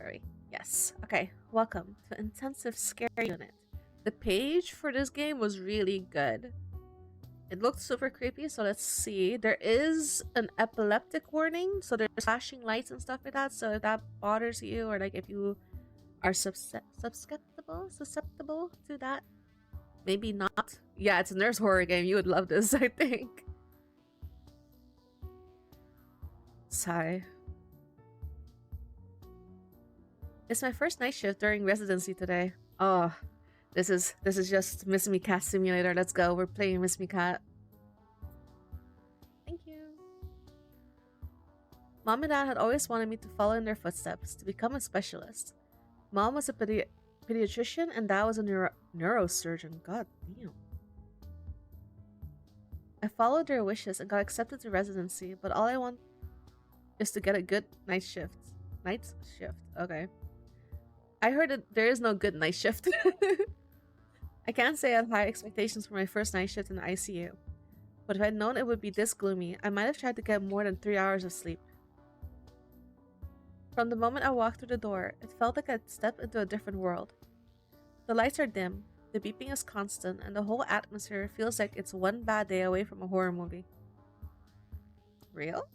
Sorry. Yes. Okay. Welcome to Intensive Scare Unit. The page for this game was really good. It looked super creepy, so let's see. There is an epileptic warning, so there's flashing lights and stuff like that. So if that bothers you, or like if you are susceptible to that, maybe not. Yeah, it's a nurse horror game. You would love this, I think. Sigh. It's my first night shift during residency today. Oh, this is just Miss Me Cat Simulator. Let's go. We're playing Miss Me Cat. Thank you. Mom and Dad had always wanted me to follow in their footsteps, to become a specialist. Mom was a pediatrician and Dad was a neurosurgeon. God damn. I followed their wishes and got accepted to residency, but all I want is to get a good night shift. Night shift. Okay. I heard that there is no good night shift. I can't say I had high expectations for my first night shift in the ICU, but if I'd known it would be this gloomy, I might have tried to get more than 3 hours of sleep. From the moment I walked through the door, it felt like I'd stepped into a different world. The lights are dim, the beeping is constant, and the whole atmosphere feels like it's one bad day away from a horror movie. Real?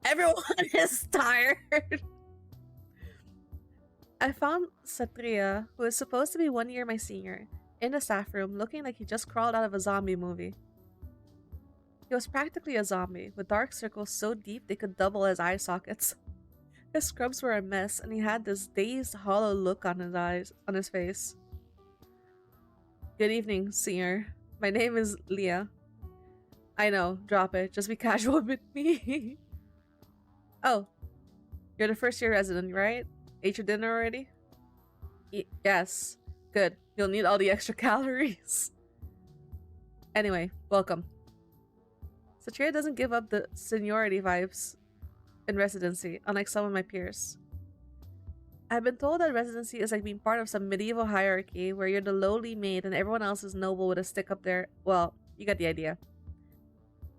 Everyone is tired! I found Satria, who is supposed to be 1 year my senior, in the staff room looking like he just crawled out of a zombie movie. He was practically a zombie, with dark circles so deep they could double as eye sockets. His scrubs were a mess, and he had this dazed, hollow look on his face. Good evening, senior. My name is Leah. I know, drop it. Just be casual with me. Oh, you're the first year resident, right? Ate your dinner already? Yes. Good. You'll need all the extra calories. Anyway, welcome. Satria doesn't give up the seniority vibes in residency, unlike some of my peers. I've been told that residency is like being part of some medieval hierarchy where you're the lowly maid and everyone else is noble with a stick up there. Well, you get the idea.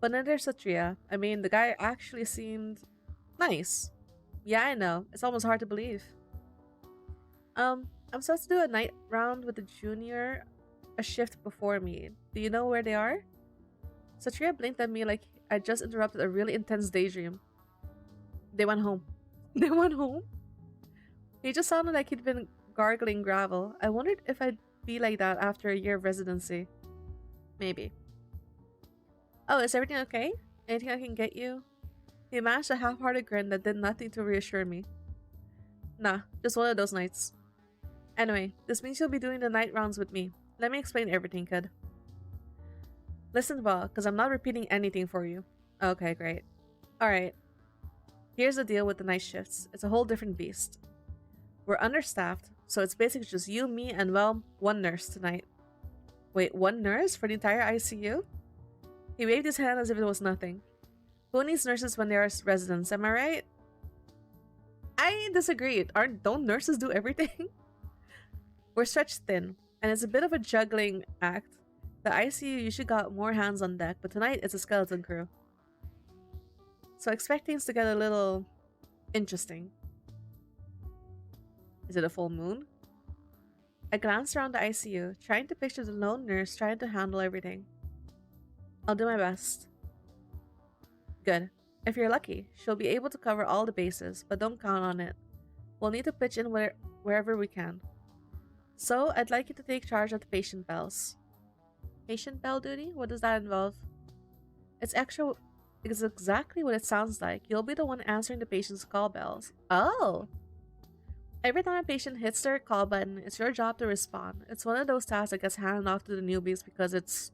But then there's Satria. I mean, the guy actually seemed nice. Yeah, I know. It's almost hard to believe. I'm supposed to do a night round with the junior a shift before me. Do you know where they are? Satria blinked at me like I just interrupted a really intense daydream. They went home. They went home? He just sounded like he'd been gargling gravel. I wondered if I'd be like that after a year of residency. Maybe. Oh, is everything okay? Anything I can get you? He mashed a half-hearted grin that did nothing to reassure me. Nah, just one of those nights. Anyway, this means you'll be doing the night rounds with me. Let me explain everything, kid. Listen well, because I'm not repeating anything for you. Okay, great. Alright. Here's the deal with the night shifts. It's a whole different beast. We're understaffed, so it's basically just you, me, and well, one nurse tonight. Wait, one nurse for the entire ICU? He waved his hand as if it was nothing. Who needs nurses when they are residents, am I right? I disagree. Don't nurses do everything? We're stretched thin, and it's a bit of a juggling act. The ICU usually got more hands on deck, but tonight it's a skeleton crew. So expect things to get a little interesting. Is it a full moon? I glanced around the ICU, trying to picture the lone nurse trying to handle everything. I'll do my best. Good. If you're lucky, she'll be able to cover all the bases, but don't count on it. We'll need to pitch in wherever we can. So, I'd like you to take charge of the patient bells. Patient bell duty? What does that involve? It's exactly what it sounds like. You'll be the one answering the patient's call bells. Oh! Every time a patient hits their call button, it's your job to respond. It's one of those tasks that gets handed off to the newbies because it's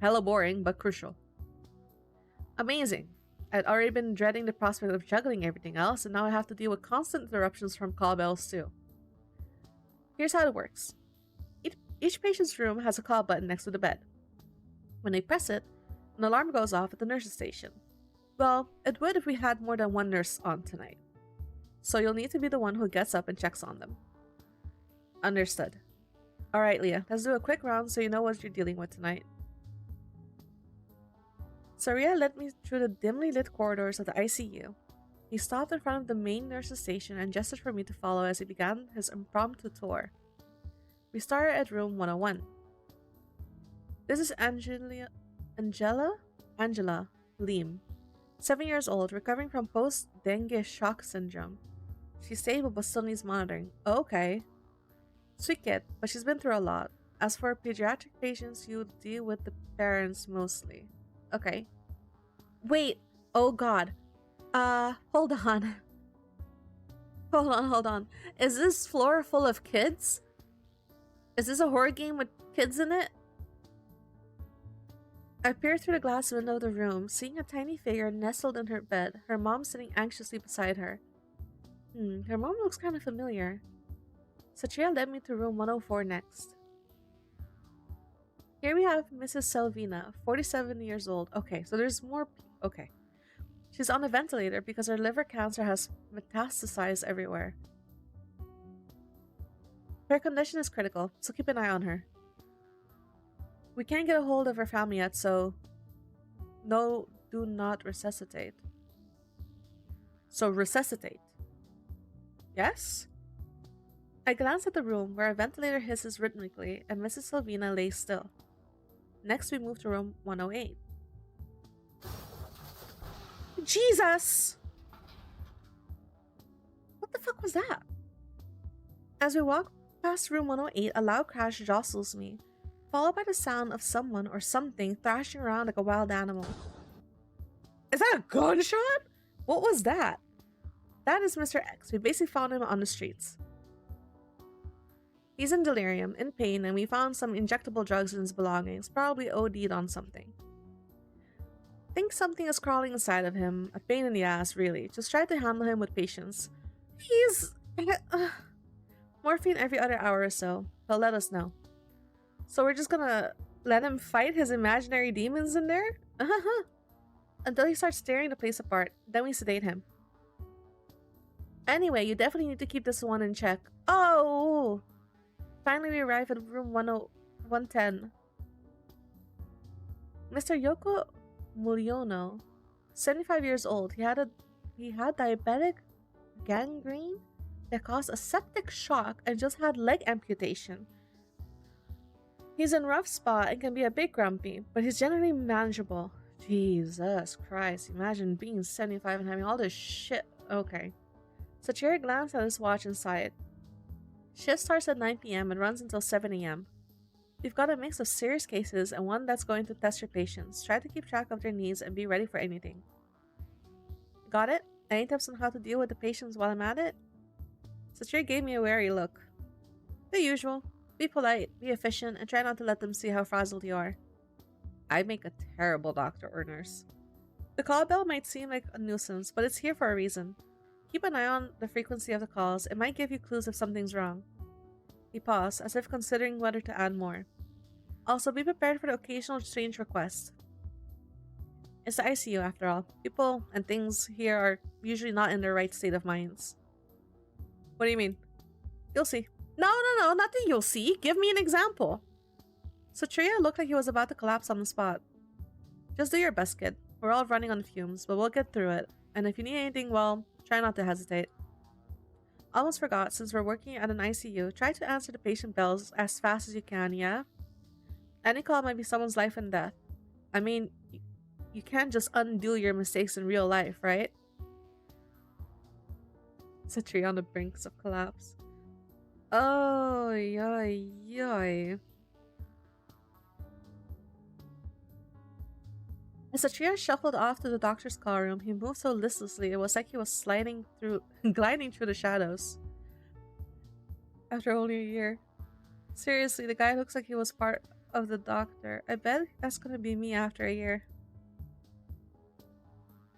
hella boring, but crucial. Amazing. I'd already been dreading the prospect of juggling everything else, and now I have to deal with constant interruptions from call bells too. Here's how it works. Each patient's room has a call button next to the bed. When they press it, an alarm goes off at the nurse's station. Well, it would if we had more than one nurse on tonight. So you'll need to be the one who gets up and checks on them. Understood. Alright, Leah, let's do a quick round so you know what you're dealing with tonight. Saria led me through the dimly lit corridors of the ICU. He stopped in front of the main nurse's station and gestured for me to follow as he began his impromptu tour. We started at room 101. This is Angela Lim, 7 years old, recovering from post-dengue shock syndrome. She's stable but still needs monitoring. Oh, okay. Sweet kid, but she's been through a lot. As for pediatric patients, you deal with the parents mostly. Okay. Wait. Oh god. Hold on. Hold on. Is this floor full of kids? Is this a horror game with kids in it? I peered through the glass window of the room, seeing a tiny figure nestled in her bed, her mom sitting anxiously beside her. Her mom looks kind of familiar. Satria led me to room 104 next. Here we have Mrs. Selvina, 47 years old. Okay, so there's more. Okay. She's on a ventilator because her liver cancer has metastasized everywhere. Her condition is critical, so keep an eye on her. We can't get a hold of her family yet, so no, do not resuscitate. So resuscitate. Yes? I glanced at the room where a ventilator hisses rhythmically and Mrs. Selvina lays still. Next, we move to room 108. Jesus! What the fuck was that? As we walk past room 108, a loud crash jostles me, followed by the sound of someone or something thrashing around like a wild animal. Is that a gunshot? What was that? That is Mr. X. We basically found him on the streets. He's in delirium, in pain, and we found some injectable drugs in his belongings, probably OD'd on something. Think something is crawling inside of him, a pain in the ass, really. Just try to handle him with patience. He's... morphine every other hour or so. He'll let us know. So we're just gonna let him fight his imaginary demons in there? Until he starts tearing the place apart. Then we sedate him. Anyway, you definitely need to keep this one in check. Oh! Finally, we arrive at room 110. Mr. Yoko Mulyono, 75 years old. He had diabetic gangrene that caused a septic shock and just had leg amputation. He's in a rough spot and can be a bit grumpy, but he's generally manageable. Jesus Christ, imagine being 75 and having all this shit. Okay. Sachira glanced at his watch and sighed. Shift starts at 9 p.m. and runs until 7 a.m. We've got a mix of serious cases and one that's going to test your patience. Try to keep track of their needs and be ready for anything. Got it? Any tips on how to deal with the patients while I'm at it? Sachira gave me a wary look. The usual. Be polite, be efficient, and try not to let them see how frazzled you are. I make a terrible doctor or nurse. The call bell might seem like a nuisance, but it's here for a reason. Keep an eye on the frequency of the calls. It might give you clues if something's wrong. He paused, as if considering whether to add more. Also, be prepared for the occasional strange request. It's the ICU, after all. People and things here are usually not in their right state of minds. What do you mean? You'll see. No, nothing you'll see. Give me an example. Satria looked like he was about to collapse on the spot. Just do your best, kid. We're all running on fumes, but we'll get through it. And if you need anything, well, try not to hesitate. Almost forgot, since we're working at an ICU, try to answer the patient bells as fast as you can, yeah? Any call might be someone's life and death. I mean, you can't just undo your mistakes in real life, right? Satria on the brinks of collapse. Oh, yoy. As Satria shuffled off to the doctor's call room, he moved so listlessly it was like he was gliding through the shadows. After only a year. Seriously, the guy looks like he was part of the doctor. I bet that's gonna be me after a year.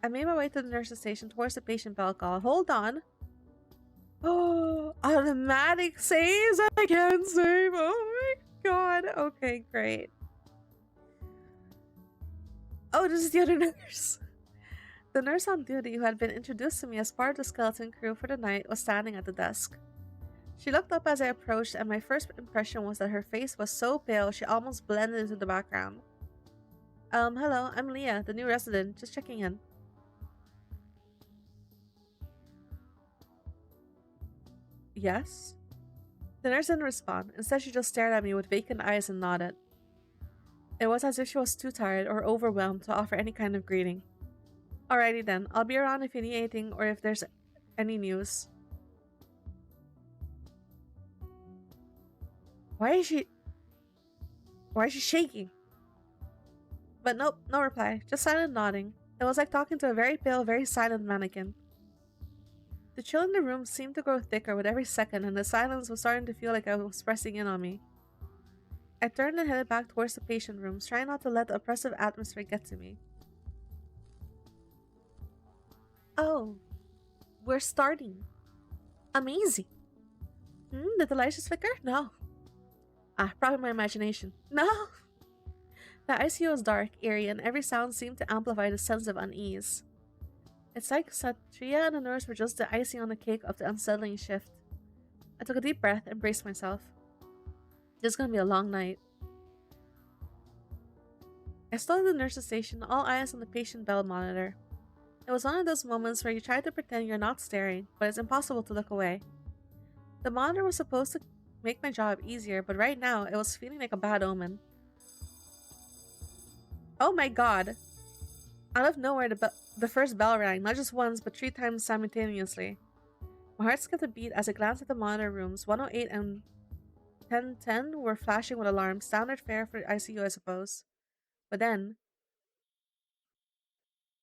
I made my way to the nurse's station towards the patient bell call. Hold on. Oh, automatic saves? I can't save. Oh my god. Okay, great. Oh, this is the other nurse. The nurse on duty, who had been introduced to me as part of the skeleton crew for the night, was standing at the desk. She looked up as I approached, and my first impression was that her face was so pale she almost blended into the background. Hello, I'm Leah, the new resident, just checking in. Yes? The nurse didn't respond. Instead, she just stared at me with vacant eyes and nodded. It was as if she was too tired or overwhelmed to offer any kind of greeting. Alrighty then, I'll be around if you need anything or if there's any news. Why is she... Why is she shaking? But nope, no reply, just silent nodding. It was like talking to a very pale, very silent mannequin. The chill in the room seemed to grow thicker with every second, and the silence was starting to feel like it was pressing in on me. I turned and headed back towards the patient rooms, trying not to let the oppressive atmosphere get to me. Oh, we're starting. Amazing. Did the lights just flicker? No. Probably my imagination. No! The ICU was dark, eerie, and every sound seemed to amplify the sense of unease. It's like Satria and the nurse were just the icing on the cake of the unsettling shift. I took a deep breath and braced myself. This is gonna be a long night. I stood at the nurse's station, all eyes on the patient bell monitor. It was one of those moments where you try to pretend you're not staring, but it's impossible to look away. The monitor was supposed to make my job easier, but right now it was feeling like a bad omen. Oh my god! Out of nowhere, the first bell rang, not just once, but 3 times simultaneously. My heart skipped a beat as I glanced at the monitor rooms. 108 and 1010 were flashing with alarms, standard fare for ICU, I suppose. But then,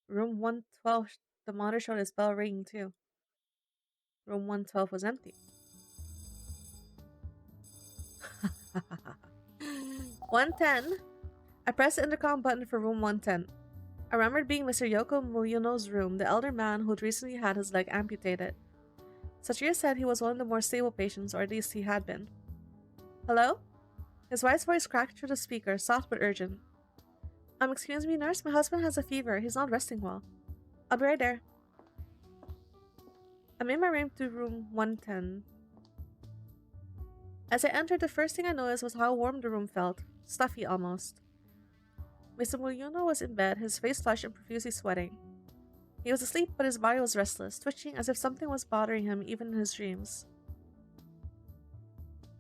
room 112, the monitor showed its bell ringing too. Room 112 was empty. 110. I pressed the intercom button for room 110. I remembered being Mr. Yoko Mulyono's room, the elder man who'd recently had his leg amputated. Satria said he was one of the more stable patients, or at least he had been. Hello? His wife's voice cracked through the speaker, soft but urgent. Excuse me, nurse, my husband has a fever. He's not resting well. I'll be right there. I made my way to room 110. As I entered, the first thing I noticed was how warm the room felt. Stuffy, almost. Mr. Mulyono was in bed, his face flushed and profusely sweating. He was asleep, but his body was restless, twitching as if something was bothering him even in his dreams.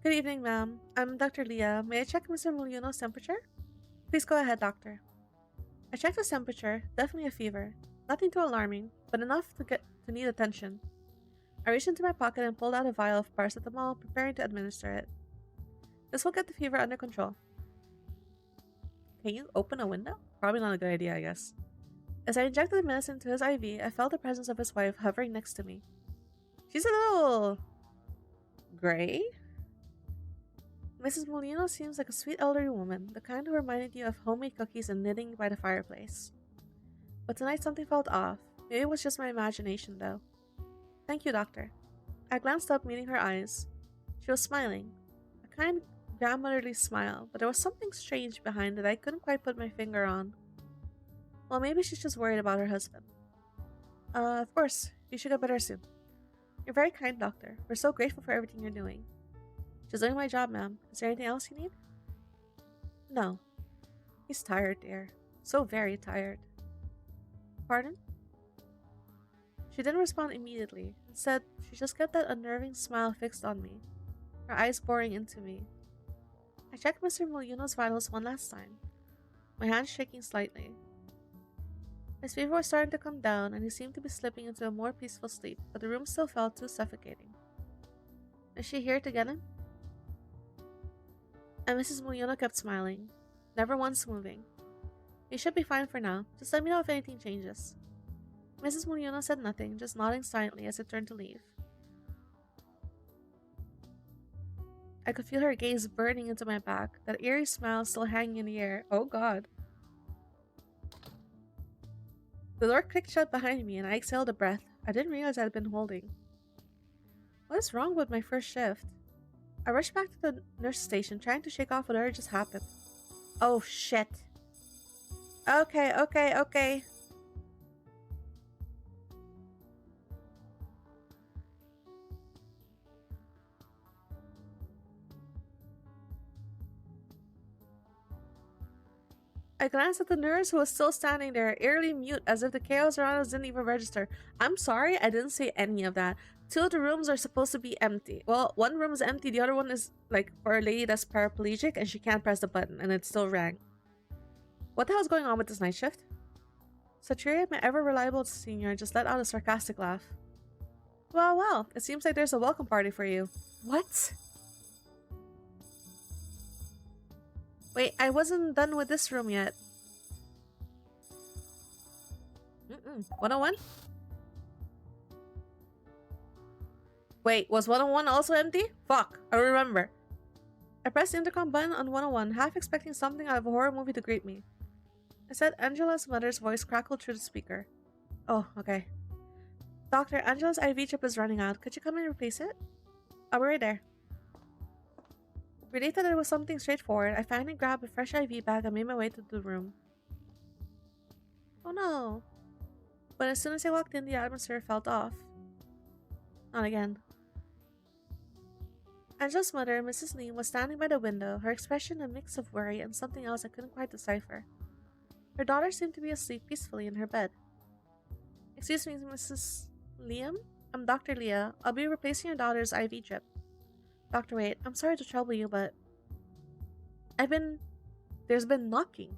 Good evening, ma'am. I'm Dr. Leah. May I check Mr. Mulyono's temperature? Please go ahead, doctor. I checked his temperature, definitely a fever. Nothing too alarming, but enough to need attention. I reached into my pocket and pulled out a vial of paracetamol, preparing to administer it. This will get the fever under control. Can you open a window? Probably not a good idea, I guess. As I injected the medicine to his IV, I felt the presence of his wife hovering next to me. She's a little... gray? Mrs. Molino seems like a sweet elderly woman, the kind who reminded you of homemade cookies and knitting by the fireplace. But tonight something felt off. Maybe it was just my imagination, though. Thank you, doctor. I glanced up, meeting her eyes. She was smiling. A kind, grandmotherly smile, but there was something strange behind it I couldn't quite put my finger on. Well, maybe she's just worried about her husband. Of course. You should get better soon. You're very kind, doctor. We're so grateful for everything you're doing. Just doing my job, ma'am. Is there anything else you need? No. He's tired, dear. So very tired. Pardon? She didn't respond immediately. Instead, she just kept that unnerving smile fixed on me, her eyes boring into me. I checked Mr. Molino's vitals one last time, my hands shaking slightly. His fever was starting to come down, and he seemed to be slipping into a more peaceful sleep, but the room still felt too suffocating. Is she here to get him? And Mrs. Molino kept smiling, never once moving. He should be fine for now. Just let me know if anything changes. Mrs. Molino said nothing, just nodding silently as I turned to leave. I could feel her gaze burning into my back, that eerie smile still hanging in the air. Oh god. The door clicked shut behind me and I exhaled a breath I didn't realize I had been holding. What is wrong with my first shift? I rushed back to the nurse station, trying to shake off whatever just happened. Oh shit. Okay. I glanced at the nurse who was still standing there, eerily mute, as if the chaos around us didn't even register. I'm sorry, I didn't say any of that. Two of the rooms are supposed to be empty. Well, one room is empty, the other one is, like, for a lady that's paraplegic and she can't press the button, and it still rang. What the hell's going on with this night shift? Satria, my ever-reliable senior, just let out a sarcastic laugh. Well, well, it seems like there's a welcome party for you. What? Wait, I wasn't done with this room yet. 101? Wait, was 101 also empty? Fuck, I don't remember. I pressed the intercom button on 101, half expecting something out of a horror movie to greet me. Instead, Angela's mother's voice crackled through the speaker. Oh, okay. Doctor, Angela's IV drip is running out. Could you come and replace it? I'll be right there. Relieved that it was something straightforward, I finally grabbed a fresh IV bag and made my way to the room. Oh no. But as soon as I walked in, the atmosphere felt off. Not again. Angela's mother, Mrs. Lee, was standing by the window, her expression a mix of worry and something else I couldn't quite decipher. Her daughter seemed to be asleep peacefully in her bed. Excuse me, Mrs. Liam? I'm Dr. Leah. I'll be replacing your daughter's IV drip. Dr. Wait, I'm sorry to trouble you, but there's been knocking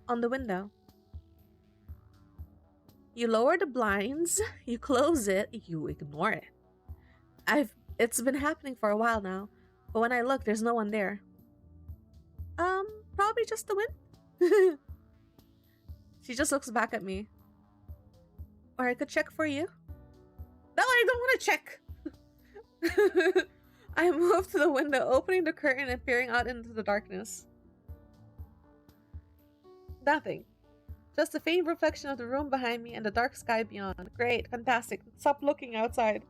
on the window. You lower the blinds, you close it, you ignore it. It's been happening for a while now, but when I look, there's no one there. Probably just the wind. She just looks back at me. Or I could check for you. No, I don't want to check. I moved to the window, opening the curtain and peering out into the darkness. Nothing. Just a faint reflection of the room behind me and the dark sky beyond. Great, fantastic. Stop looking outside.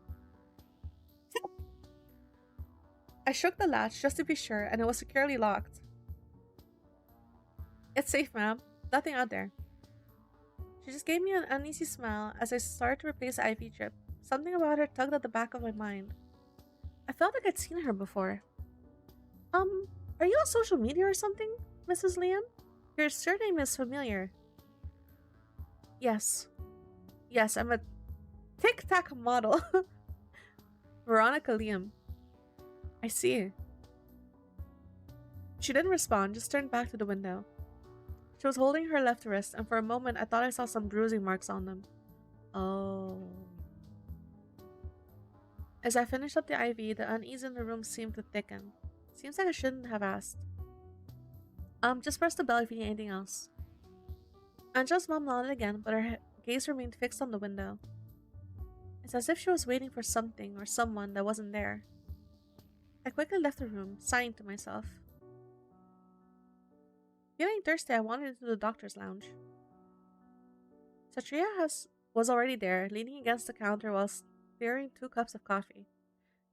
I shook the latch just to be sure, and it was securely locked. It's safe, ma'am. Nothing out there. She just gave me an uneasy smile as I started to replace the IV drip. Something about her tugged at the back of my mind. I felt like I'd seen her before. Are you on social media or something, Mrs. Liam? Your surname is familiar. Yes. Yes, I'm a tic-tac model. Veronica Liam. I see. She didn't respond, just turned back to the window. She was holding her left wrist, and for a moment I thought I saw some bruising marks on them. Oh. As I finished up the IV, the unease in the room seemed to thicken. Seems like I shouldn't have asked. Just press the bell if you need anything else. Angela's mom nodded again, but her gaze remained fixed on the window. It's as if she was waiting for something or someone that wasn't there. I quickly left the room, sighing to myself. Feeling thirsty, I wandered into the doctor's lounge. Satria was already there, leaning against the counter while stirring 2 cups of coffee.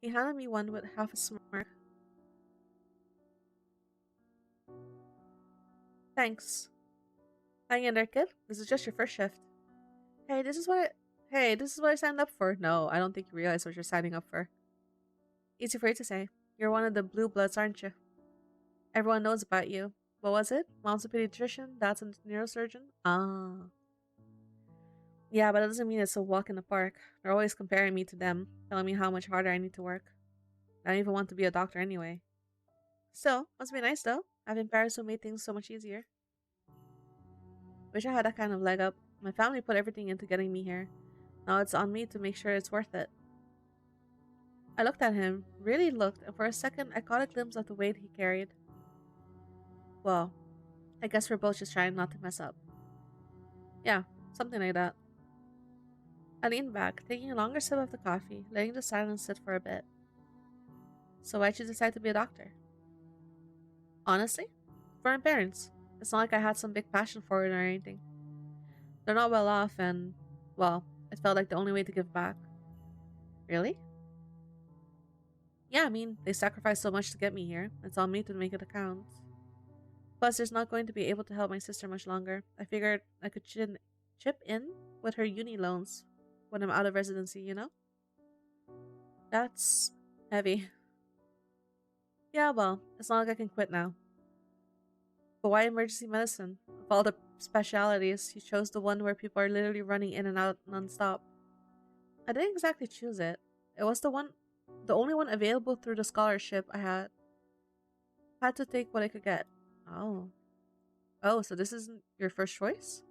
He handed me one with half a smirk. Thanks. Hang in there, kid. This is just your first shift. Hey, this is what I signed up for. No, I don't think you realize what you're signing up for. Easy for you to say. You're one of the blue bloods, aren't you? Everyone knows about you. What was it? Mom's a pediatrician, dad's a neurosurgeon? Ah. Yeah, but that doesn't mean it's a walk in the park. They're always comparing me to them, telling me how much harder I need to work. I don't even want to be a doctor anyway. Still, must be nice though, having parents who made things so much easier. Wish I had that kind of leg up. My family put everything into getting me here. Now it's on me to make sure it's worth it. I looked at him, really looked, and for a second I caught a glimpse of the weight he carried. Well, I guess we're both just trying not to mess up. Yeah, something like that. I leaned back, taking a longer sip of the coffee, letting the silence sit for a bit. So why'd you decide to be a doctor? Honestly? For my parents. It's not like I had some big passion for it or anything. They're not well off and, well, it felt like the only way to give back. Really? Yeah, I mean, they sacrificed so much to get me here. It's on me to make it count. Plus, there's not going to be able to help my sister much longer. I figured I could chip in with her uni loans when I'm out of residency, you know? That's heavy. Yeah, well, it's not like I can quit now. But why emergency medicine? Of all the specialities, you chose the one where people are literally running in and out nonstop. I didn't exactly choose it. It was the only one available through the scholarship I had. Had to take what I could get. Oh. Oh, so this isn't your first choice?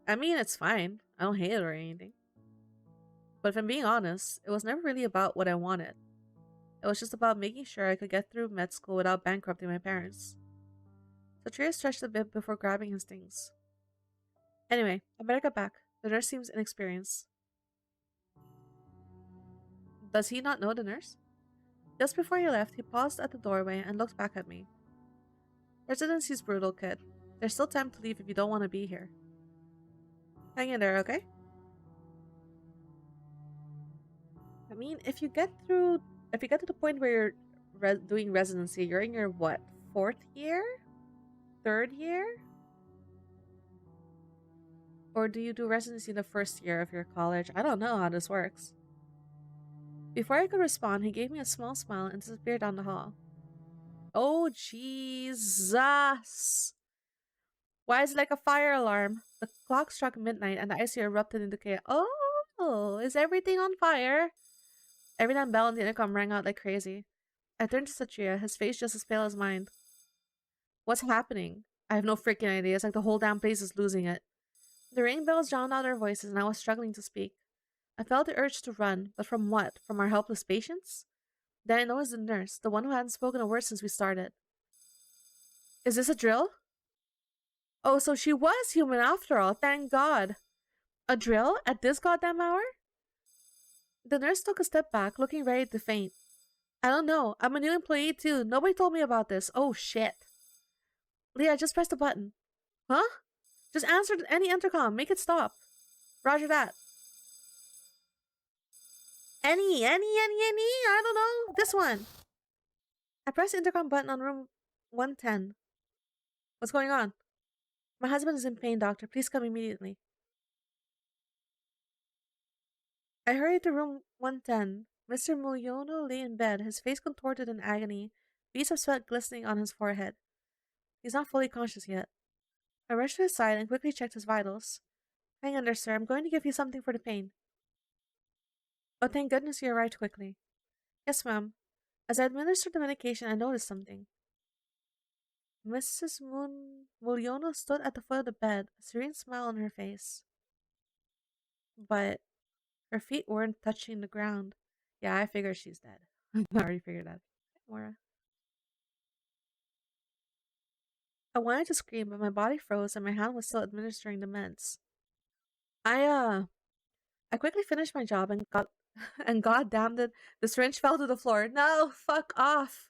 I mean, it's fine. I don't hate it or anything. But if I'm being honest, it was never really about what I wanted. It was just about making sure I could get through med school without bankrupting my parents. So Tria stretched a bit before grabbing his things. Anyway, I better get back. The nurse seems inexperienced. Does he not know the nurse? Just before he left, he paused at the doorway and looked back at me. Residency's brutal, kid. There's still time to leave if you don't want to be here. Hang in there, okay? I mean, if you get to the point where you're doing residency, you're in your what, 4th year? 3rd year? Or do you do residency in the 1st year of your college? I don't know how this works. Before I could respond, he gave me a small smile and disappeared down the hall. Oh, Jesus! Why is it like a fire alarm? The clock struck midnight and the ICU erupted into chaos. Oh, is everything on fire? Every damn bell on the intercom rang out like crazy. I turned to Satria, his face just as pale as mine. What's happening? I have no freaking idea. It's like the whole damn place is losing it. The ringing bells drowned out our voices and I was struggling to speak. I felt the urge to run, but from what? From our helpless patients? Then I noticed the nurse, the one who hadn't spoken a word since we started. Is this a drill? Oh, so she was human after all, thank God. A drill? At this goddamn hour? The nurse took a step back, looking ready to faint. I don't know. I'm a new employee too. Nobody told me about this. Oh shit. Leah, just press the button. Huh? Just answer any intercom. Make it stop. Roger that. Any. I don't know. This one. I pressed the intercom button on room 110. What's going on? My husband is in pain, doctor. Please come immediately. I hurried to room 110. Mr. Mulyono lay in bed, his face contorted in agony, beads of sweat glistening on his forehead. He's not fully conscious yet. I rushed to his side and quickly checked his vitals. Hang on there, sir. I'm going to give you something for the pain. Oh, thank goodness you arrived quickly. Yes, ma'am. As I administered the medication, I noticed something. Mrs. Mulyono stood at the foot of the bed, a serene smile on her face. But her feet weren't touching the ground. Yeah, I figured she's dead. I already figured that. Mora. I wanted to scream, but my body froze and my hand was still administering the meds. I quickly finished my job and got and god damn it, the syringe fell to the floor. No, fuck off.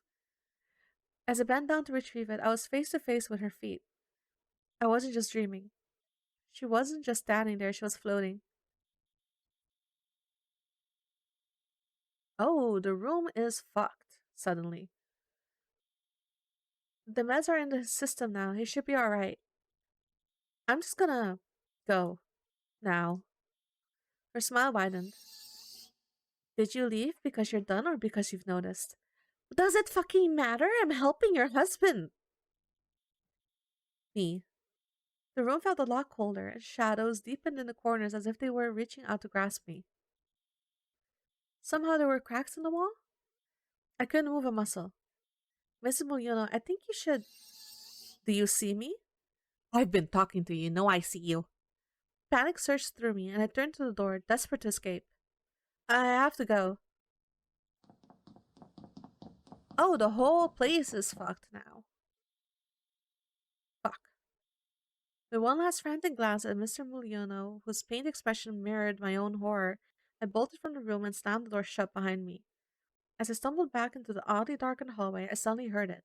As I bent down to retrieve it, I was face to face with her feet. I wasn't just dreaming. She wasn't just standing there, she was floating. Oh, the room is fucked, suddenly. The meds are in the system now. He should be alright. I'm just gonna go. Now. Her smile widened. Did you leave because you're done or because you've noticed? Does it fucking matter? I'm helping your husband. Me. The room felt a lot colder, and shadows deepened in the corners as if they were reaching out to grasp me. Somehow there were cracks in the wall. I couldn't move a muscle. Mrs. Mulyono, I think you should. Do you see me? I've been talking to you. No, I see you. Panic surged through me, and I turned to the door, desperate to escape. I have to go. Oh, the whole place is fucked now. Fuck. With one last frantic glance at Mr. Mulyono, whose pained expression mirrored my own horror, I bolted from the room and slammed the door shut behind me. As I stumbled back into the oddly darkened hallway, I suddenly heard it.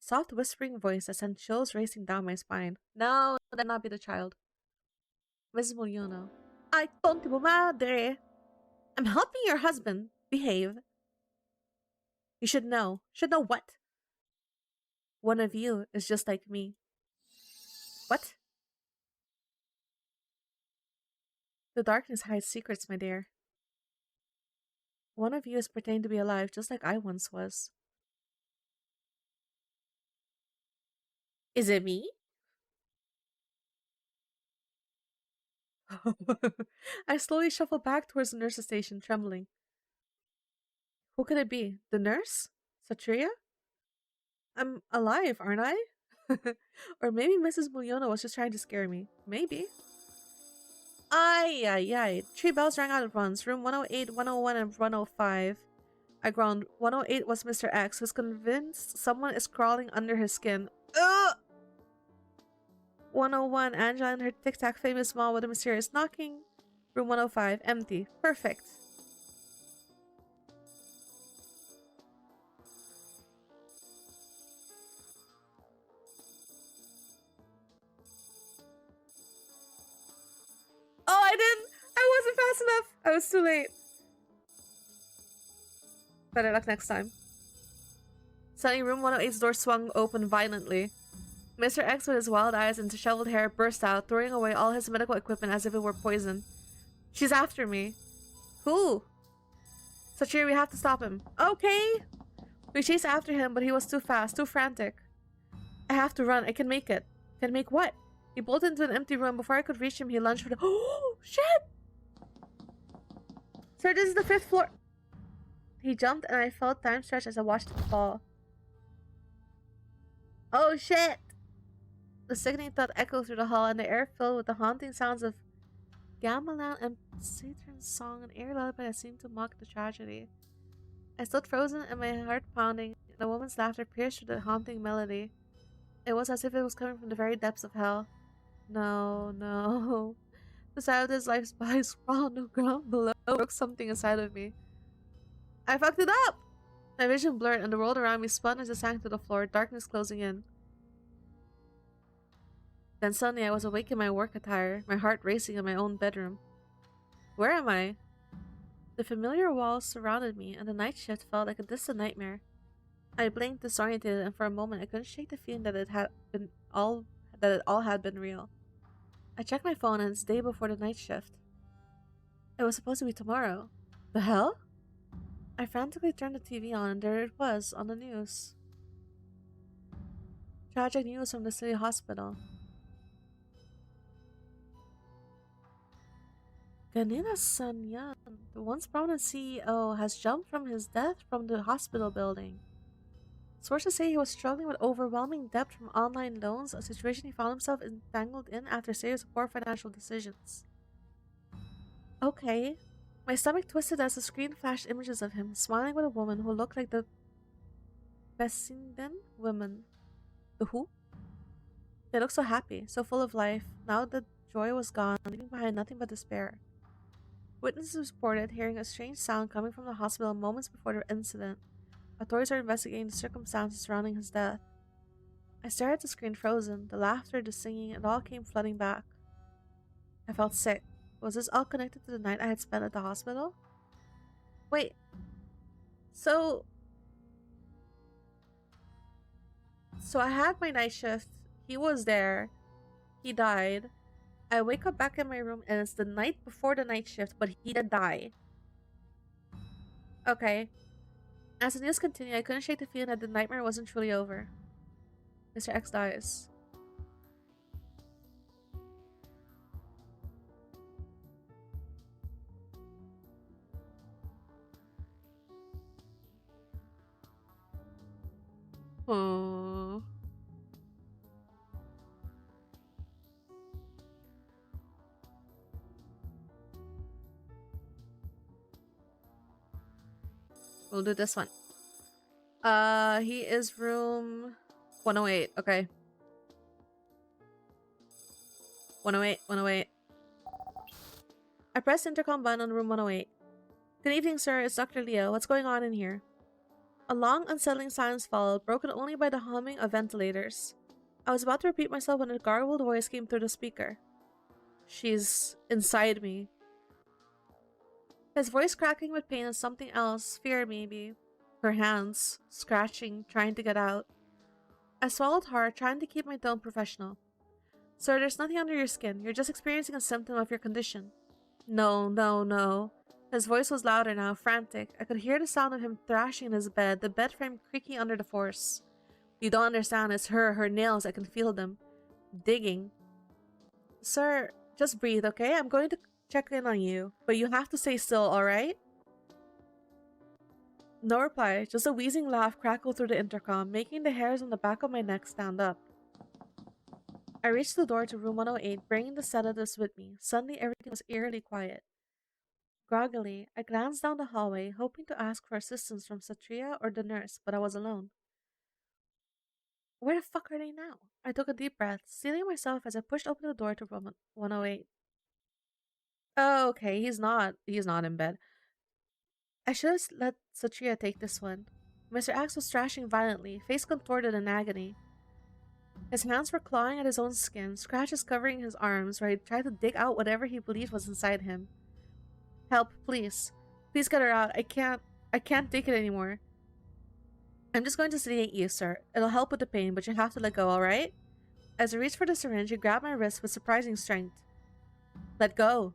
A soft whispering voice that sent chills racing down my spine. No, that not be the child. Mrs. Mulyono. Ay, contigo madre! I'm helping your husband. Behave. You should know. Should know what? One of you is just like me. What? The darkness hides secrets, my dear. One of you is pretending to be alive just like I once was. Is it me? I slowly shuffle back towards the nurse's station, trembling. Who could it be? The nurse? Satria? I'm alive, aren't I? Or maybe Mrs. Mulyona was just trying to scare me. Maybe. Ay, ay, ay. 3 bells rang out at once. Room 108, 101, and 105. I groaned. 108 was Mr. X, who's convinced someone is crawling under his skin. Ugh! 101, Angela and her tic-tac famous smile with a mysterious knocking. Room 105, empty. Perfect. Oh, I didn't! I wasn't fast enough! I was too late. Better luck next time. Suddenly, room 108's door swung open violently. Mr. X, with his wild eyes and disheveled hair, burst out, throwing away all his medical equipment as if it were poison. She's after me. Who? Sachir, we have to stop him. Okay! We chased after him, but he was too fast, too frantic. I have to run. I can make it. Can make what? He bolted into an empty room. Before I could reach him, he lunged for the— Oh, shit! Sir, this is the 5th floor. He jumped, and I felt time stretch as I watched him fall. Oh, shit! The sickening thud echoed through the hall, and the air filled with the haunting sounds of gamelan and Saturn's song, an air lullaby that seemed to mock the tragedy. I stood frozen and my heart pounding, and a woman's laughter pierced through the haunting melody. It was as if it was coming from the very depths of hell. No, no. The sound of his life's body sprawled on the ground below broke something inside of me. I fucked it up! My vision blurred and the world around me spun as I sank to the floor, darkness closing in. Then suddenly I was awake in my work attire, my heart racing in my own bedroom. Where am I? The familiar walls surrounded me, and the night shift felt like a distant nightmare. I blinked, disoriented, and for a moment I couldn't shake the feeling that it all had been real. I checked my phone, and it's the day before the night shift. It was supposed to be tomorrow. The hell? I frantically turned the TV on, and there it was on the news. Tragic news from the city hospital. Ganina Sanyan, the once prominent CEO, has jumped from his death from the hospital building. Sources say he was struggling with overwhelming debt from online loans, a situation he found himself entangled in after a series of poor financial decisions. Okay. My stomach twisted as the screen flashed images of him, smiling with a woman who looked like the Bessinden women. The who? They looked so happy, so full of life. Now the joy was gone, leaving behind nothing but despair. Witnesses reported hearing a strange sound coming from the hospital moments before the incident. Authorities are investigating the circumstances surrounding his death. I stared at the screen frozen. The laughter, the singing, it all came flooding back. I felt sick. Was this all connected to the night I had spent at the hospital? Wait. So I had my night shift. He was there. He died. I wake up back in my room and it's the night before the night shift, but he did die. Okay. As the news continued, I couldn't shake the feeling that the nightmare wasn't truly over. Mr. X dies. Oh. We'll do this one. He is room 108. Okay. 108, 108. I pressed intercom button on room 108. Good evening, sir. It's Dr. Leo. What's going on in here? A long, unsettling silence followed, broken only by the humming of ventilators. I was about to repeat myself when a garbled voice came through the speaker. She's inside me. His voice cracking with pain and something else, fear maybe. Her hands, scratching, trying to get out. I swallowed hard, trying to keep my tone professional. Sir, there's nothing under your skin. You're just experiencing a symptom of your condition. No, no, no. His voice was louder now, frantic. I could hear the sound of him thrashing in his bed, the bed frame creaking under the force. You don't understand. It's her nails. I can feel them. Digging. Sir, just breathe, okay? I'm going to check in on you. But you have to stay still, alright? No reply. Just a wheezing laugh crackled through the intercom, making the hairs on the back of my neck stand up. I reached the door to room 108, bringing the sedatives with me. Suddenly, everything was eerily quiet. Groggily, I glanced down the hallway, hoping to ask for assistance from Satria or the nurse, but I was alone. Where the fuck are they now? I took a deep breath, steeling myself as I pushed open the door to room 108. Oh, okay, he's not in bed. I should have let Satria take this one. Mr. Axe was thrashing violently, face contorted in agony. His hands were clawing at his own skin, scratches covering his arms where he tried to dig out whatever he believed was inside him. Help, please. Please get her out. I can't take it anymore. I'm just going to sedate you, sir. It'll help with the pain, but you have to let go, alright? As I reached for the syringe, he grabbed my wrist with surprising strength. Let go.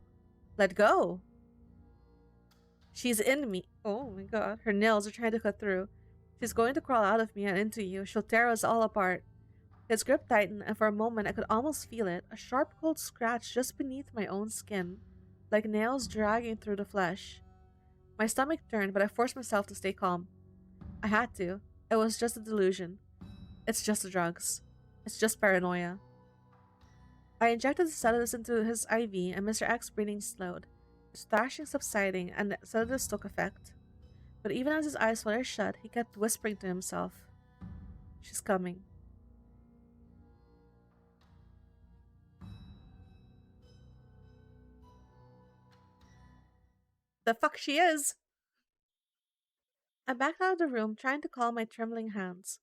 Let go. She's in me. Oh my god. Her nails are trying to cut through. She's going to crawl out of me and into you. She'll tear us all apart. His grip tightened, and for a moment I could almost feel it, a sharp cold scratch just beneath my own skin, like nails dragging through the flesh. My stomach turned, but I forced myself to stay calm. I had to. It was just a delusion. It's just the drugs. It's just paranoia. I injected the sedatives into his IV, and Mr. X's breathing slowed, his thrashing subsiding, and the sedatives took effect. But even as his eyes fluttered shut, he kept whispering to himself, "She's coming." The fuck she is! I backed out of the room, trying to calm my trembling hands.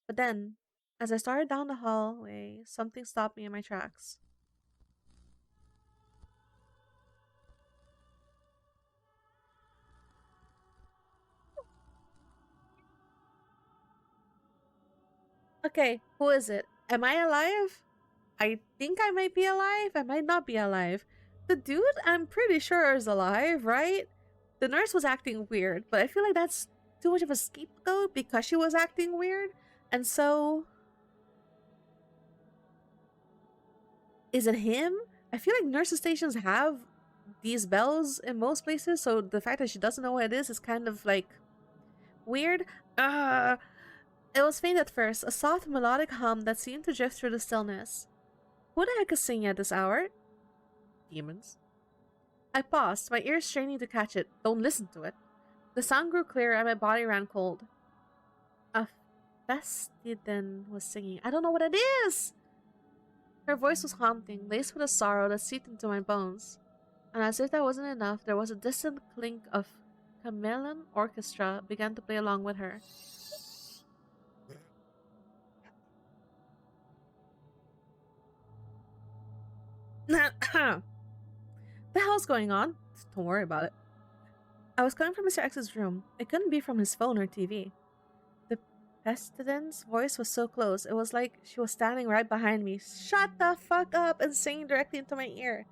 But then, as I started down the hallway, something stopped me in my tracks. Okay, who is it? Am I alive? I think I might be alive. I might not be alive. The dude, I'm pretty sure, is alive, right? The nurse was acting weird, but I feel like that's too much of a scapegoat because she was acting weird. And so, is it him? I feel like nurses' stations have these bells in most places, so the fact that she doesn't know what it is kind of like weird. It was faint at first, a soft melodic hum that seemed to drift through the stillness. Who the heck is singing at this hour? Demons. I paused, my ears straining to catch it. Don't listen to it. The sound grew clearer and my body ran cold. A Festiden was singing. I don't know what it is! Her voice was haunting, laced with a sorrow that seeped into my bones. And as if that wasn't enough, there was a distant clink of Camellan orchestra began to play along with her. The hell's going on? Don't worry about it. I was coming from Mr. X's room. It couldn't be from his phone or TV. The Pestiden's voice was so close, it was like she was standing right behind me. Shut the fuck up! And singing directly into my ear.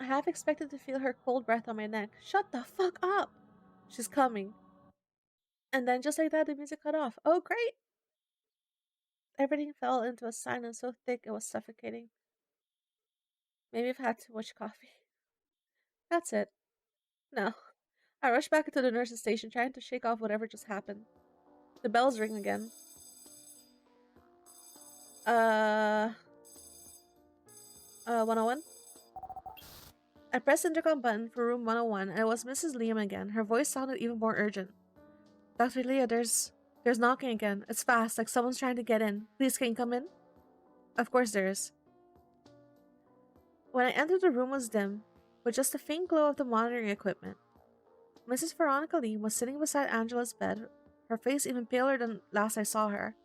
I half expected to feel her cold breath on my neck. Shut the fuck up! She's coming. And then just like that, the music cut off. Oh, great! Everything fell into a silence so thick it was suffocating. Maybe I've had too much coffee. That's it. No. I rushed back into the nurse's station, trying to shake off whatever just happened. The bells ring again. 101? I pressed the intercom button for room 101, and it was Mrs. Liam again. Her voice sounded even more urgent. Dr. Leah, there's knocking again. It's fast, like someone's trying to get in. Please, can you come in? Of course there is. When I entered, the room was dim, with just a faint glow of the monitoring equipment. Mrs. Veronica Lee was sitting beside Angela's bed, her face even paler than last I saw her.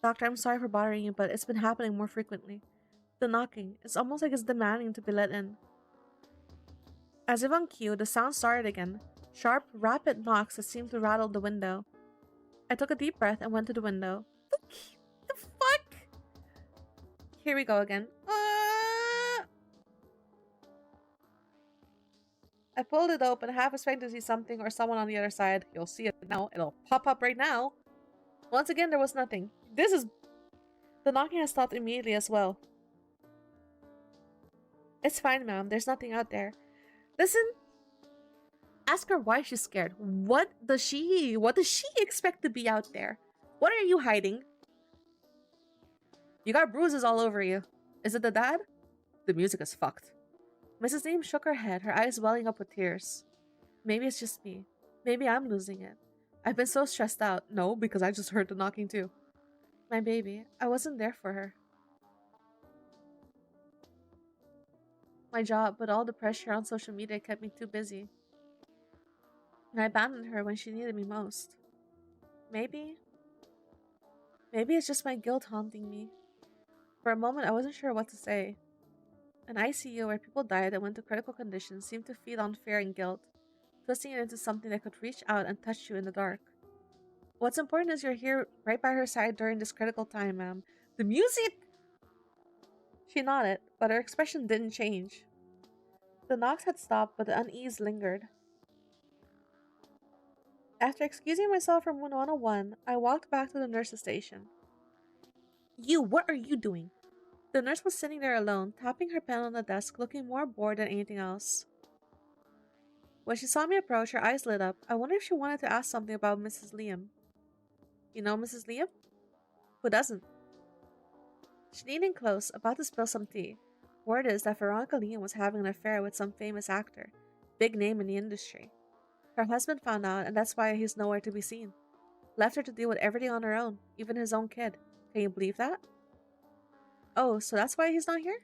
Doctor, I'm sorry for bothering you, but it's been happening more frequently. The knocking, it's almost like it's demanding to be let in. As if on cue, the sound started again. Sharp, rapid knocks that seemed to rattle the window. I took a deep breath and went to the window. The fuck? Here we go again. I pulled it open, half expecting to see something or someone on the other side. You'll see it now. It'll pop up right now. Once again, there was nothing. This is... The knocking has stopped immediately as well. It's fine, ma'am. There's nothing out there. Listen. Ask her why she's scared. What does she expect to be out there? What are you hiding? You got bruises all over you. Is it the dad? The music is fucked. Mrs. Ames shook her head, her eyes welling up with tears. Maybe it's just me. Maybe I'm losing it. I've been so stressed out. No, because I just heard the knocking too. My baby, I wasn't there for her. My job, but all the pressure on social media kept me too busy. And I abandoned her when she needed me most. Maybe it's just my guilt haunting me. For a moment, I wasn't sure what to say. An ICU where people died and went to critical conditions seemed to feed on fear and guilt, twisting it into something that could reach out and touch you in the dark. What's important is you're here right by her side during this critical time, ma'am. The music! She nodded, but her expression didn't change. The knocks had stopped, but the unease lingered. After excusing myself from Room 101, I walked back to the nurse's station. You, what are you doing? The nurse was sitting there alone, tapping her pen on the desk, looking more bored than anything else. When she saw me approach, her eyes lit up. I wondered if she wanted to ask something about Mrs. Liam. You know Mrs. Liam? Who doesn't? She leaned in close, about to spill some tea. Word is that Veronica Liam was having an affair with some famous actor, big name in the industry. Her husband found out, and that's why he's nowhere to be seen. Left her to deal with everything on her own, even his own kid. Can you believe that? Oh, so that's why he's not here?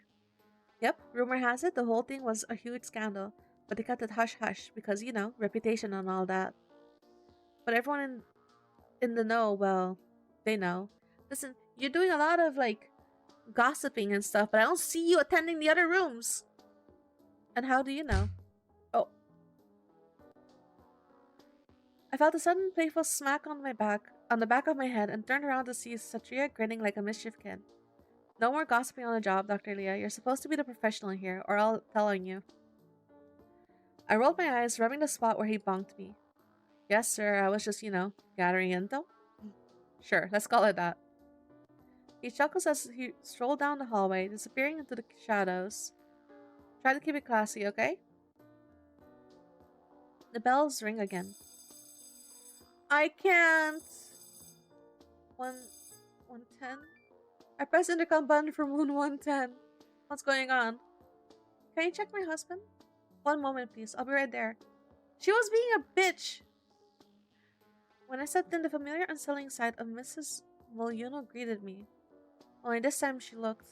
Yep, rumor has it the whole thing was a huge scandal, but they kept it hush-hush because, you know, reputation and all that. But everyone in the know, well, they know. Listen, you're doing a lot of, gossiping and stuff, but I don't see you attending the other rooms. And how do you know? Oh. I felt a sudden playful smack on the back of my head, and turned around to see Satria grinning like a mischief kid. No more gossiping on the job, Dr. Leah. You're supposed to be the professional here, or I'll tell on you. I rolled my eyes, rubbing the spot where he bonked me. Yes, sir, I was just, gathering intel. Sure, let's call it that. He chuckles as he strolled down the hallway, disappearing into the shadows. Try to keep it classy, okay? The bells ring again. I can't. 110? I pressed intercom button for Moon 110. What's going on? Can you check my husband? One moment, please. I'll be right there. She was being a bitch! When I stepped in, the familiar unsettling sight of Mrs. Moliuno greeted me. Only this time she looked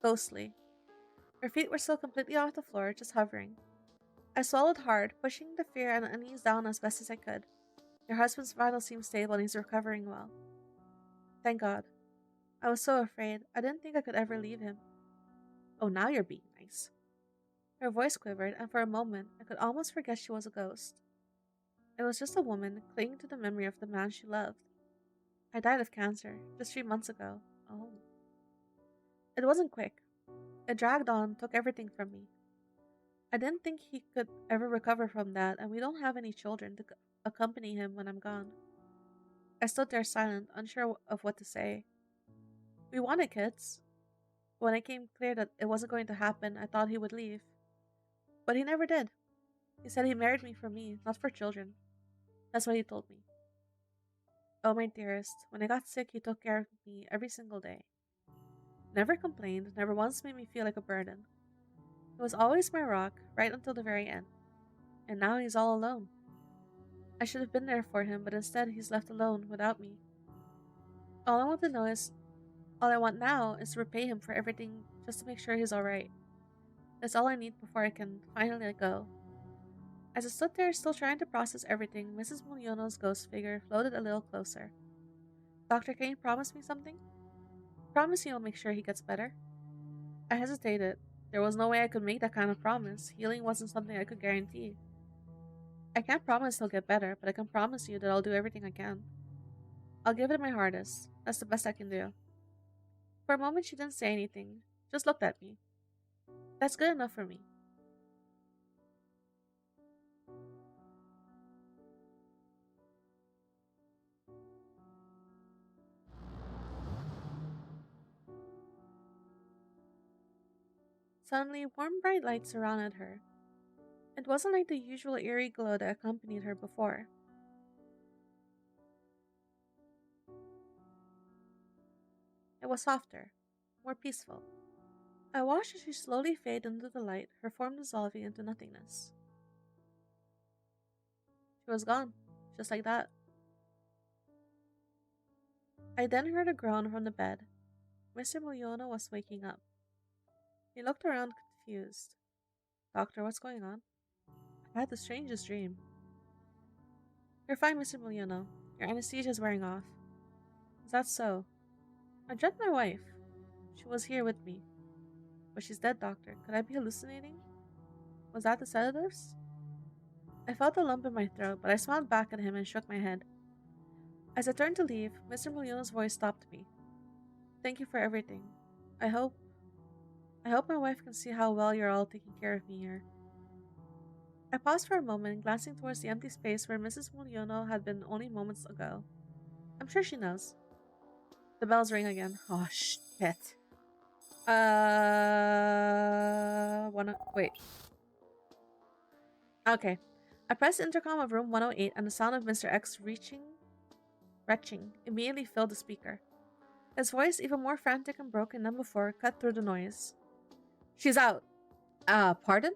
ghostly. Her feet were still completely off the floor, just hovering. I swallowed hard, pushing the fear and unease down as best as I could. Your husband's vitals seem stable and he's recovering well. Thank God. I was so afraid. I didn't think I could ever leave him. Oh, now you're being nice. Her voice quivered, and for a moment, I could almost forget she was a ghost. It was just a woman clinging to the memory of the man she loved. I died of cancer, just 3 months ago. Oh. It wasn't quick. It dragged on, took everything from me. I didn't think he could ever recover from that, and we don't have any children to accompany him when I'm gone. I stood there silent, unsure of what to say. We wanted kids. When it came clear that it wasn't going to happen, I thought he would leave. But he never did. He said he married me for me, not for children. That's what he told me. Oh, my dearest, when I got sick, he took care of me every single day. Never complained, never once made me feel like a burden. He was always my rock, right until the very end. And now he's all alone. I should have been there for him, but instead he's left alone without me. All I want now is to repay him for everything, just to make sure he's alright. That's all I need before I can finally let go. As I stood there still trying to process everything, Mrs. Mulyono's ghost figure floated a little closer. Doctor, can you promise me something? Promise you'll make sure he gets better? I hesitated. There was no way I could make that kind of promise. Healing wasn't something I could guarantee. I can't promise he'll get better, but I can promise you that I'll do everything I can. I'll give it my hardest. That's the best I can do. For a moment she didn't say anything, just looked at me. That's good enough for me. Suddenly, warm bright light surrounded her. It wasn't like the usual eerie glow that accompanied her before. It was softer, more peaceful. I watched as she slowly faded into the light, her form dissolving into nothingness. She was gone, just like that. I then heard a groan from the bed. Mr. Mulyono was waking up. He looked around confused. Doctor, what's going on? I had the strangest dream. You're fine, Mr. Mulyono. Your anesthesia is wearing off. Is that so? I dreamt my wife. She was here with me. But she's dead, doctor. Could I be hallucinating? Was that the sedatives? I felt a lump in my throat, but I smiled back at him and shook my head. As I turned to leave, Mr. Mulyono's voice stopped me. Thank you for everything. I hope my wife can see how well you're all taking care of me here. I paused for a moment, glancing towards the empty space where Mrs. Mulyono had been only moments ago. I'm sure she knows. The bells ring again. Oh, shit. Wait. Okay. I pressed the intercom of room 108 and the sound of Mr. X retching immediately filled the speaker. His voice, even more frantic and broken than before, cut through the noise. She's out. Pardon?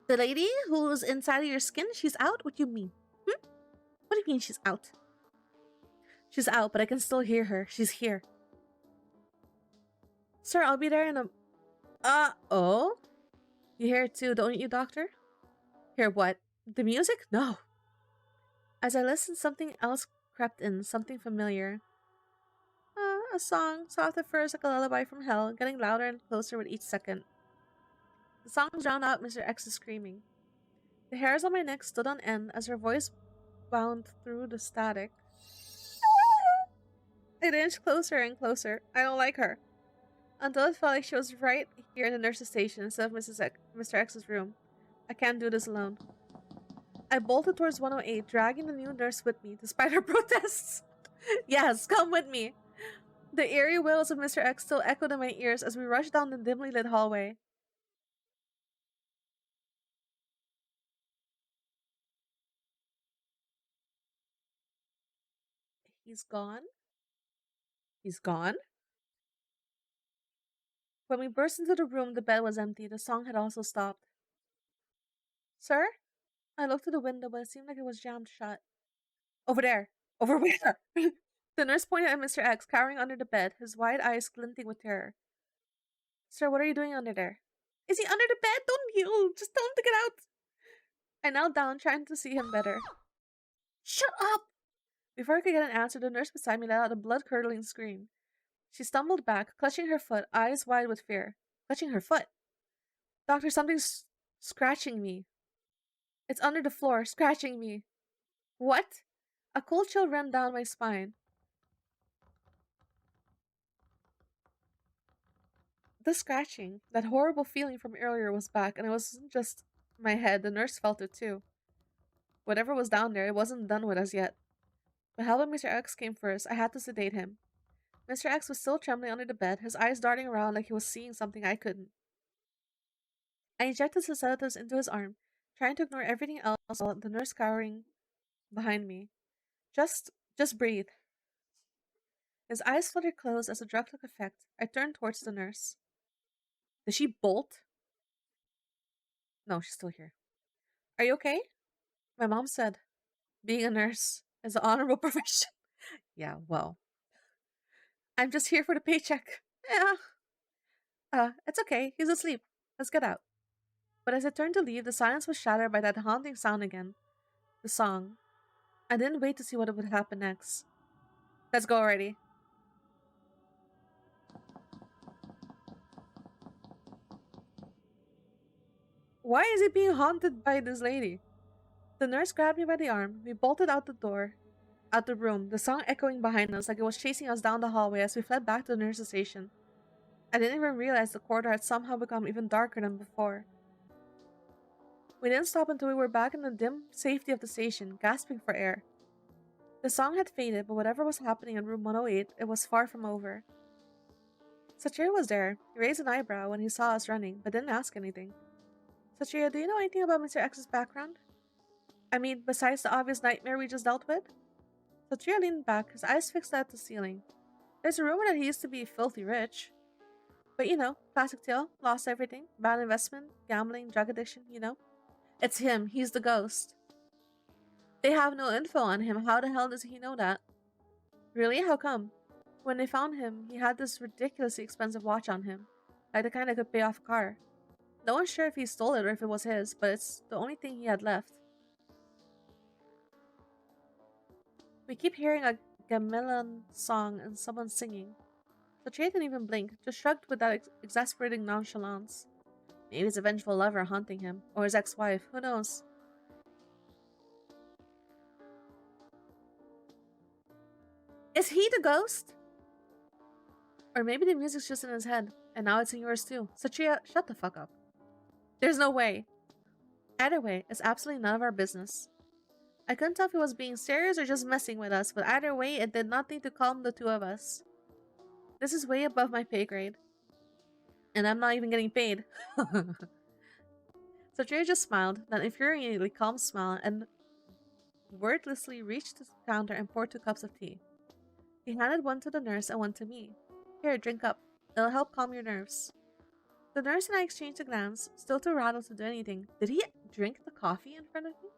The lady who's inside of your skin, she's out? What do you mean? What do you mean she's out? She's out, but I can still hear her. She's here. Sir, I'll be there in a... oh? You hear it too, don't you, doctor? Hear what? The music? No. As I listened, something else crept in, something familiar. A song, soft at first like a lullaby from hell, getting louder and closer with each second. The song drowned out Mr. X's screaming. The hairs on my neck stood on end as her voice wound through the static. It inched closer and closer. I don't like her. Until it felt like she was right here in the nurse's station instead of Mr. X's room. I can't do this alone. I bolted towards 108, dragging the new nurse with me, despite her protests. Yes, come with me. The eerie wails of Mr. X still echoed in my ears as we rushed down the dimly lit hallway. He's gone? He's gone? When we burst into the room, the bed was empty. The song had also stopped. Sir? I looked through the window, but it seemed like it was jammed shut. Over there. Over where? The nurse pointed at Mr. X, cowering under the bed, his wide eyes glinting with terror. Sir, what are you doing under there? Is he under the bed? Don't you! Just tell him to get out! I knelt down, trying to see him better. Shut up! Before I could get an answer, the nurse beside me let out a blood-curdling scream. She stumbled back, clutching her foot, eyes wide with fear. Clutching her foot? Doctor, something's scratching me. It's under the floor, scratching me. What? A cold chill ran down my spine. The scratching, that horrible feeling from earlier was back, and it wasn't just my head, the nurse felt it too. Whatever was down there, it wasn't done with us yet. But helping Mr. X came first. I had to sedate him. Mr. X was still trembling under the bed, his eyes darting around like he was seeing something I couldn't. I injected the sedatives into his arm, trying to ignore everything else while the nurse cowering behind me. Just breathe. His eyes fluttered closed as the drug took effect. I turned towards the nurse. Did she bolt? No, she's still here. Are you okay? My mom said, being a nurse is an honorable profession. Yeah, well. I'm just here for the paycheck. Yeah. It's okay. He's asleep. Let's get out. But as I turned to leave, the silence was shattered by that haunting sound again. The song. I didn't wait to see what would happen next. Let's go already. Why is he being haunted by this lady? The nurse grabbed me by the arm. We bolted out the room, the song echoing behind us like it was chasing us down the hallway as we fled back to the nurse's station. I didn't even realize the corridor had somehow become even darker than before. We didn't stop until we were back in the dim safety of the station, gasping for air. The song had faded, but whatever was happening in room 108, it was far from over. Sachiya was there. He raised an eyebrow when he saw us running, but didn't ask anything. Sachiya, do you know anything about Mr. X's background? I mean, besides the obvious nightmare we just dealt with? Sachiya leaned back, his eyes fixed at the ceiling. There's a rumor that he used to be filthy rich. But you know, classic tale, lost everything, bad investment, gambling, drug addiction, you know? It's him, he's the ghost. They have no info on him, how the hell does he know that? Really? How come? When they found him, he had this ridiculously expensive watch on him. Like the kind that could pay off a car. No one's sure if he stole it or if it was his, but it's the only thing he had left. We keep hearing a gamelan song and someone singing. So Trey didn't even blink, just shrugged with that exasperating nonchalance. Maybe his vengeful lover haunting him, or his ex-wife, who knows? Is he the ghost? Or maybe the music's just in his head, and now it's in yours too. Sachiya, shut the fuck up. There's no way. Either way, it's absolutely none of our business. I couldn't tell if he was being serious or just messing with us, but either way, it did nothing to calm the two of us. This is way above my pay grade. And I'm not even getting paid. So Jerry just smiled, that infuriatingly calm smile, and wordlessly reached the counter and poured 2 cups of tea. He handed one to the nurse and one to me. Here, drink up. It'll help calm your nerves. The nurse and I exchanged a glance, still too rattled to do anything. Did he drink the coffee in front of me?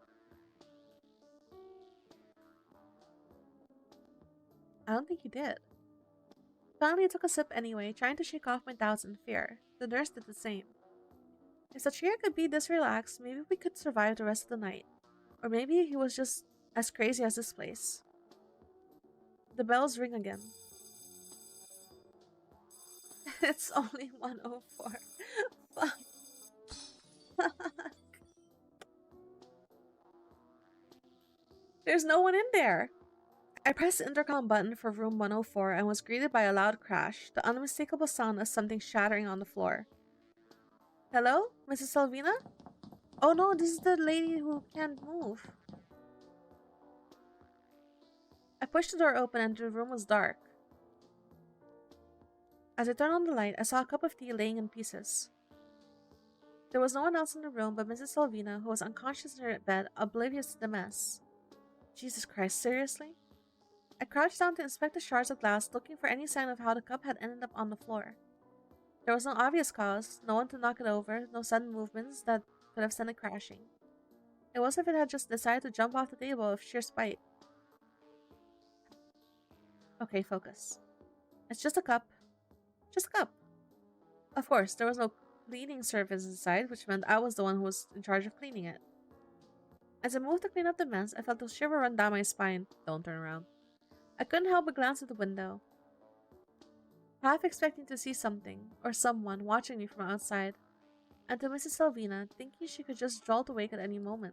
I don't think he did. Finally, I took a sip anyway, trying to shake off my doubts and fear. The nurse did the same. If Sachira could be this relaxed, maybe we could survive the rest of the night. Or maybe he was just as crazy as this place. The bells ring again. It's only 1:04. Fuck. There's no one in there. I pressed the intercom button for room 104 and was greeted by a loud crash, the unmistakable sound of something shattering on the floor. Hello? Mrs. Salvina? Oh no, this is the lady who can't move. I pushed the door open and the room was dark. As I turned on the light, I saw a cup of tea laying in pieces. There was no one else in the room but Mrs. Salvina, who was unconscious in her bed, oblivious to the mess. Jesus Christ, seriously? I crouched down to inspect the shards of glass, looking for any sign of how the cup had ended up on the floor. There was no obvious cause, no one to knock it over, no sudden movements that could have sent it crashing. It was as if it had just decided to jump off the table of sheer spite. Okay, focus. It's just a cup. Just a cup. Of course, there was no cleaning service inside, which meant I was the one who was in charge of cleaning it. As I moved to clean up the mess, I felt a shiver run down my spine. Don't turn around. I couldn't help but glance at the window, half expecting to see something, or someone, watching me from outside, and to Mrs. Salvina, thinking she could just jolt awake at any moment.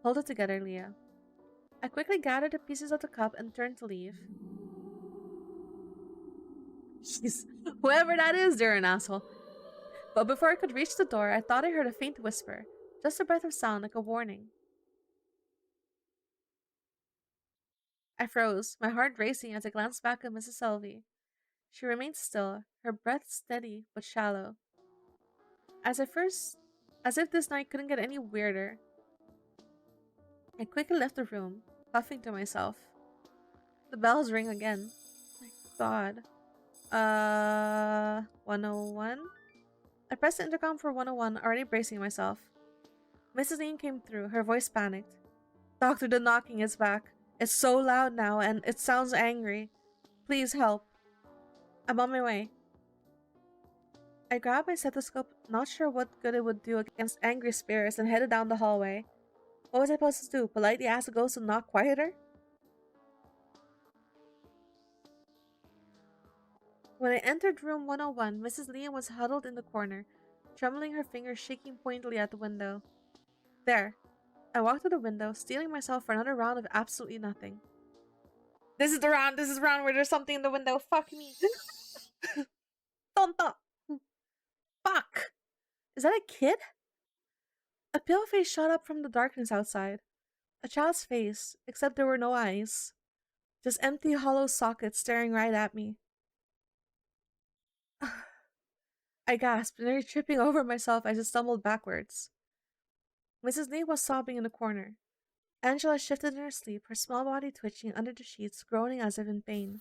Hold it together, Leah. I quickly gathered the pieces of the cup and turned to leave. Jeez, whoever that is, they're an asshole. But before I could reach the door, I thought I heard a faint whisper, just a breath of sound like a warning. I froze, my heart racing as I glanced back at Mrs. Selvey. She remained still, her breath steady but shallow. As if this night couldn't get any weirder. I quickly left the room, puffing to myself. The bells ring again. My God. 101? I pressed the intercom for 101, already bracing myself. Mrs. Lean came through, her voice panicked. Doctor, the knocking is back. It's so loud now, and it sounds angry. Please help. I'm on my way. I grabbed my stethoscope, not sure what good it would do against angry spirits, and headed down the hallway. What was I supposed to do? Politely ask the ghost to knock quieter? When I entered room 101, Mrs. Liam was huddled in the corner, trembling, her fingers shaking pointedly at the window. There. I walked to the window, steeling myself for another round of absolutely nothing. This is the round where there's something in the window. Fuck me. Tonta. Fuck. Is that a kid? A pale face shot up from the darkness outside. A child's face, except there were no eyes. Just empty, hollow sockets staring right at me. I gasped, nearly tripping over myself as I stumbled backwards. Mrs. Lee was sobbing in the corner. Angela shifted in her sleep, her small body twitching under the sheets, groaning as if in pain.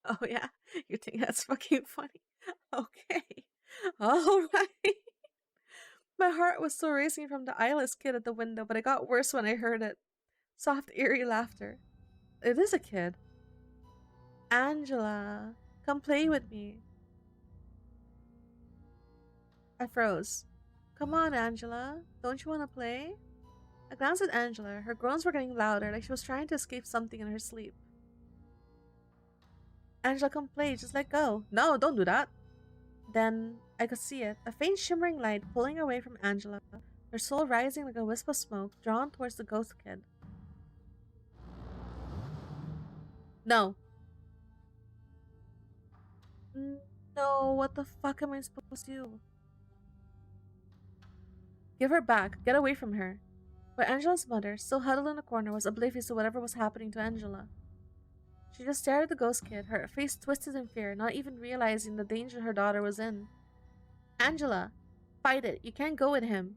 Oh, yeah? You think that's fucking funny? Okay. Alright. My heart was still racing from the eyeless kid at the window, but it got worse when I heard it. Soft, eerie laughter. It is a kid. Angela, come play with me. I froze. Come on, Angela. Don't you want to play? I glanced at Angela. Her groans were getting louder, like she was trying to escape something in her sleep. Angela, come play. Just let go. No, don't do that. Then I could see it, a faint shimmering light pulling away from Angela, her soul rising like a wisp of smoke, drawn towards the ghost kid. No. No, what the fuck am I supposed to do? Give her back. Get away from her. But Angela's mother, still huddled in the corner, was oblivious to whatever was happening to Angela. She just stared at the ghost kid, her face twisted in fear, not even realizing the danger her daughter was in. Angela, fight it. You can't go with him.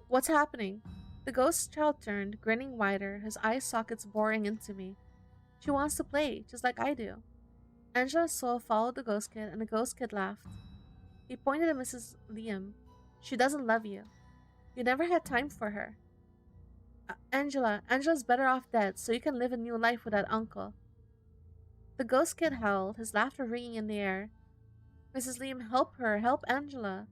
What's happening? The ghost child turned, grinning wider, his eye sockets boring into me. She wants to play, just like I do. Angela's soul followed the ghost kid, and the ghost kid laughed. He pointed at Mrs. Liam. She doesn't love you. You never had time for her. Angela's better off dead, so you can live a new life with that uncle. The ghost kid howled, his laughter ringing in the air. Mrs. Liam, help her, help Angela.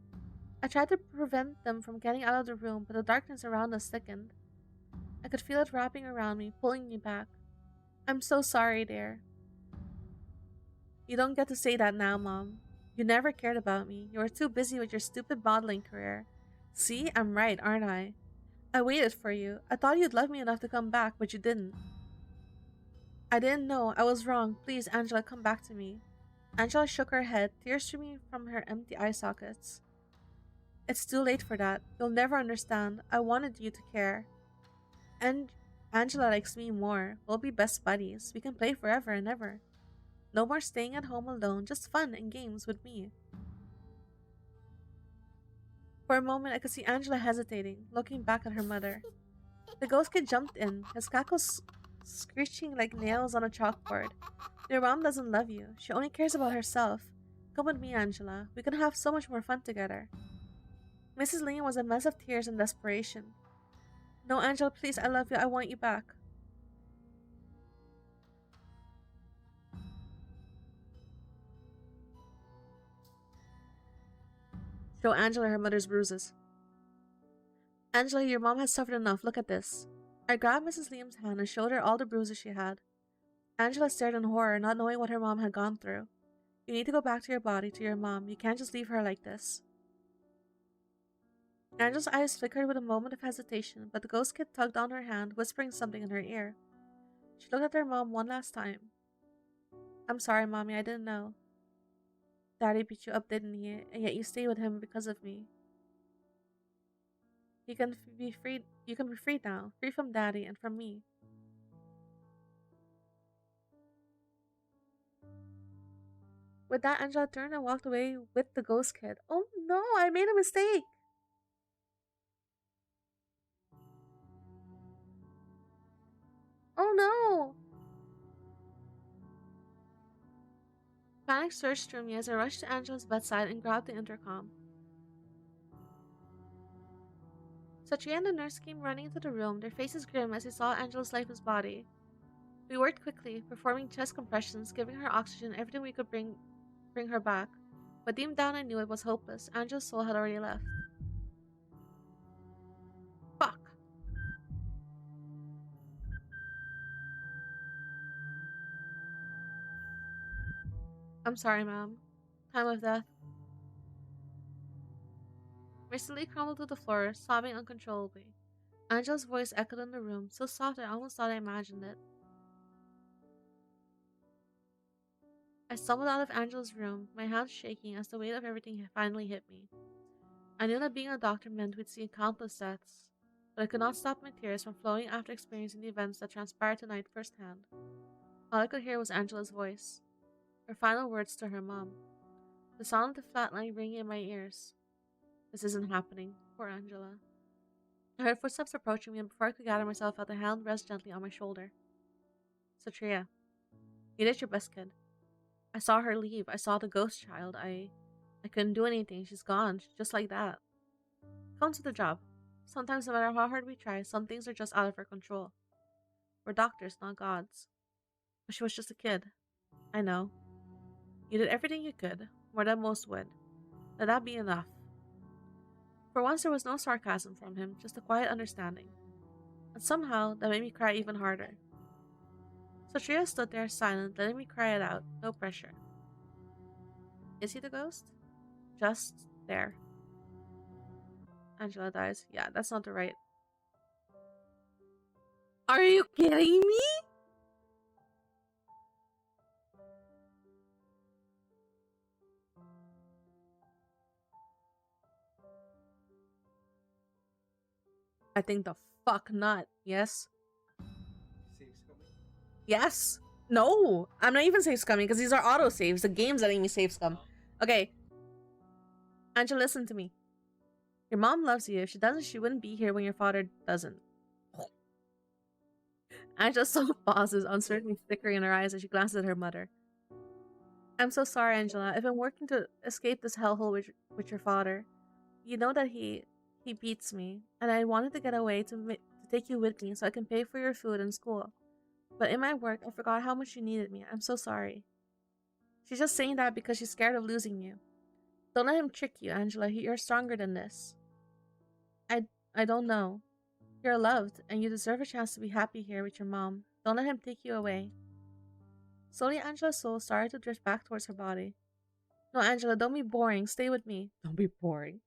I tried to prevent them from getting out of the room, but the darkness around us thickened. I could feel it wrapping around me, pulling me back. I'm so sorry, dear. You don't get to say that now, Mom. You never cared about me. You were too busy with your stupid modeling career. See, I'm right, aren't I? I waited for you. I thought you'd love me enough to come back, but you didn't. I didn't know. I was wrong. Please, Angela, come back to me. Angela shook her head, tears streaming from her empty eye sockets. It's too late for that. You'll never understand. I wanted you to care. And Angela likes me more. We'll be best buddies. We can play forever and ever. No more staying at home alone, just fun and games with me. For a moment, I could see Angela hesitating, looking back at her mother. The ghost kid jumped in, his cackles screeching like nails on a chalkboard. Your mom doesn't love you. She only cares about herself. Come with me, Angela. We can have so much more fun together. Mrs. Ling was a mess of tears and desperation. No, Angela, please, I love you. I want you back. Show Angela her mother's bruises. Angela, your mom has suffered enough. Look at this. I grabbed Mrs. Liam's hand and showed her all the bruises she had. Angela stared in horror, not knowing what her mom had gone through. You need to go back to your body, to your mom. You can't just leave her like this. Angela's eyes flickered with a moment of hesitation, but the ghost kid tugged on her hand, whispering something in her ear. She looked at her mom one last time. I'm sorry, Mommy, I didn't know. Daddy beat you up, didn't he? And yet you stay with him because of me. You can be free. You can be free now, free from Daddy and from me. With that, Angela turned and walked away with the ghost kid. Oh no, I made a mistake. Oh no. Panic surged through me as I rushed to Angela's bedside and grabbed the intercom. Satria and the nurse came running into the room, their faces grim as they saw Angela's lifeless body. We worked quickly, performing chest compressions, giving her oxygen, everything we could bring her back. But deep down I knew it was hopeless. Angela's soul had already left. Fuck. I'm sorry, Mom. Time of death. Mr. Lee crumbled to the floor, sobbing uncontrollably. Angela's voice echoed in the room, so soft I almost thought I imagined it. I stumbled out of Angela's room, my hands shaking as the weight of everything finally hit me. I knew that being a doctor meant we'd see countless deaths. but I could not stop my tears from flowing after experiencing the events that transpired tonight firsthand. All I could hear was Angela's voice, her final words to her mom, the sound of the flat line ringing in my ears. This isn't happening. Poor Angela. I heard footsteps approaching me, and before I could gather myself, I felt a hand rest gently on my shoulder. Satria, you did your best, kid. I saw her leave. I saw the ghost child. I couldn't do anything. She's gone, just like that. Comes with the job. Sometimes, no matter how hard we try, some things are just out of our control. We're doctors, not gods. But she was just a kid. I know. You did everything you could, more than most would. Let that be enough. For once, there was no sarcasm from him, just a quiet understanding. And somehow, that made me cry even harder. Satria stood there, silent, letting me cry it out, no pressure. Is he the ghost? Just there. Angela dies. Yeah, that's not the right. Are you kidding me? I think the fuck not. Yes? Yes? No! I'm not even save scumming because these are auto saves. The game's letting me save scum. Okay. Angela, listen to me. Your mom loves you. If she doesn't, she wouldn't be here when your father doesn't. Angela saw pauses, uncertainty flickering in her eyes as she glanced at her mother. I'm so sorry, Angela. I've been working to escape this hellhole with your father. You know that he beats me, and I wanted to get away to take you with me so I can pay for your food and school. But in my work, I forgot how much you needed me. I'm so sorry. She's just saying that because she's scared of losing you. Don't let him trick you, Angela. You're stronger than this. I don't know. You're loved, and you deserve a chance to be happy here with your mom. Don't let him take you away. Slowly, Angela's soul started to drift back towards her body. No, Angela, don't be boring. Stay with me. Don't be boring.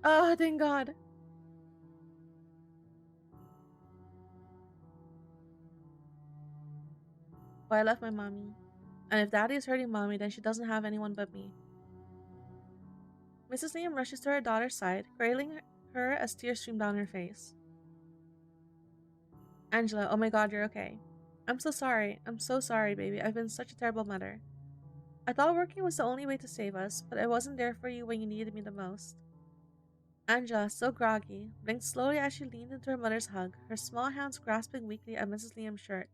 Oh, thank God. Oh, I left my mommy. And if daddy is hurting mommy, then she doesn't have anyone but me. Mrs. Liam rushes to her daughter's side, cradling her as tears stream down her face. Angela, oh my God, you're okay. I'm so sorry. I'm so sorry, baby. I've been such a terrible mother. I thought working was the only way to save us, but I wasn't there for you when you needed me the most. Angela, still groggy, blinked slowly as she leaned into her mother's hug, her small hands grasping weakly at Mrs. Liam's shirt.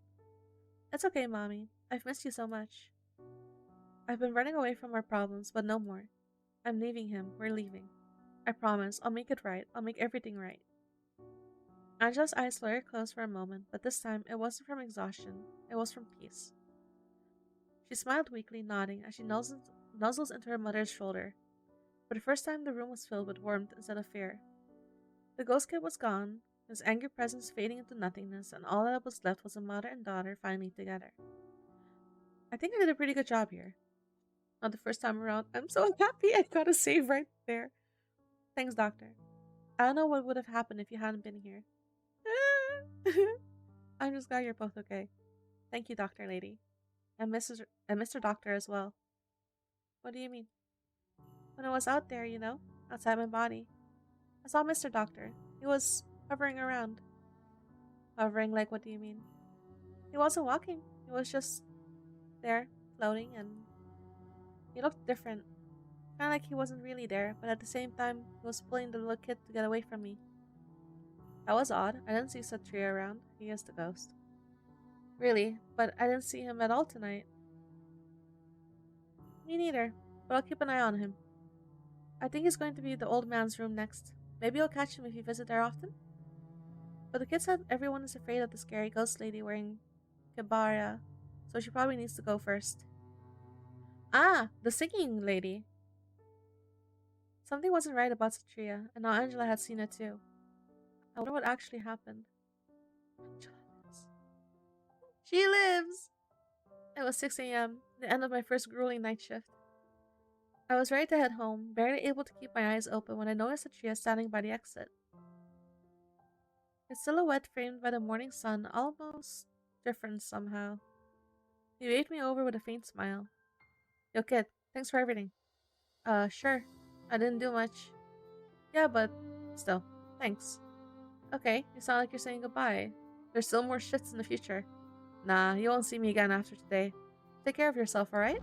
It's okay, Mommy. I've missed you so much. I've been running away from our problems, but no more. I'm leaving him. We're leaving. I promise. I'll make it right. I'll make everything right. Angela's eyes fluttered closed for a moment, but this time it wasn't from exhaustion. It was from peace. She smiled weakly, nodding as she nuzzles into her mother's shoulder. For the first time, the room was filled with warmth instead of fear. The ghost kid was gone, his angry presence fading into nothingness, and all that was left was a mother and daughter finally together. I think I did a pretty good job here. Not the first time around. I'm so happy I got a save right there. Thanks, Doctor. I don't know what would have happened if you hadn't been here. I'm just glad you're both okay. Thank you, Doctor Lady. And Mr. Doctor as well. What do you mean? When I was out there, outside my body, I saw Mr. Doctor. He was hovering around. Hovering like, what do you mean? He wasn't walking. He was just there, floating, and he looked different. Kinda like he wasn't really there, but at the same time, he was pulling the little kid to get away from me. That was odd. I didn't see Satria around. He is the ghost. Really, but I didn't see him at all tonight. Me neither, but I'll keep an eye on him. I think he's going to be the old man's room next. Maybe I'll catch him if you visit there often. But the kid said everyone is afraid of the scary ghost lady wearing kebara, so she probably needs to go first. Ah, the singing lady. Something wasn't right about Satria, and now Angela had seen it too. I wonder what actually happened. Angela lives. She lives! It was 6 a.m., the end of my first grueling night shift. I was ready to head home, barely able to keep my eyes open when I noticed Satria standing by the exit. His silhouette framed by the morning sun almost different somehow. He waved me over with a faint smile. Yo, kid, thanks for everything. Sure. I didn't do much. Yeah, but still, thanks. Okay, you sound like you're saying goodbye. There's still more shits in the future. Nah, you won't see me again after today. Take care of yourself, alright?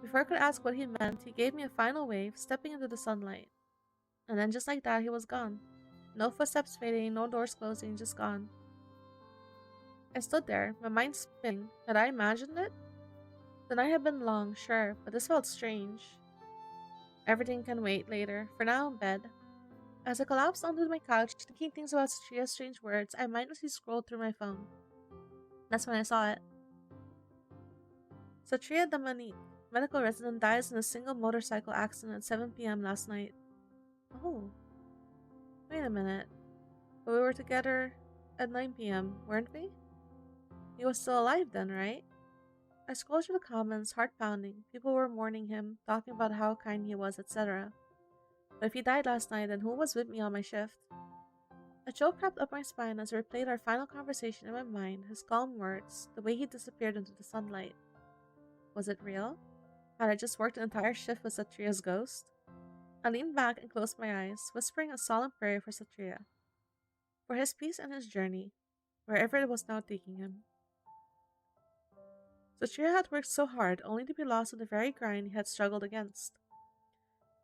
Before I could ask what he meant, he gave me a final wave, stepping into the sunlight. And then just like that, he was gone. No footsteps fading, no doors closing, just gone. I stood there, my mind spinning. Had I imagined it? The night had been long, sure, but this felt strange. Everything can wait later. For now, bed. As I collapsed onto my couch, thinking things about Satria's strange words, I mindlessly scrolled through my phone. That's when I saw it. Satria Damanique, medical resident, dies in a single motorcycle accident at 7 p.m. last night. Oh, wait a minute. But we were together at 9 p.m., weren't we? He was still alive then, right? I scrolled through the comments, heart pounding. People were mourning him, talking about how kind he was, etc. But if he died last night, then who was with me on my shift? A chill crept up my spine as I replayed our final conversation in my mind, his calm words, the way he disappeared into the sunlight. Was it real? Had I just worked an entire shift with Satria's ghost? I leaned back and closed my eyes, whispering a solemn prayer for Satria, for his peace and his journey, wherever it was now taking him. Satria had worked so hard only to be lost in the very grind he had struggled against.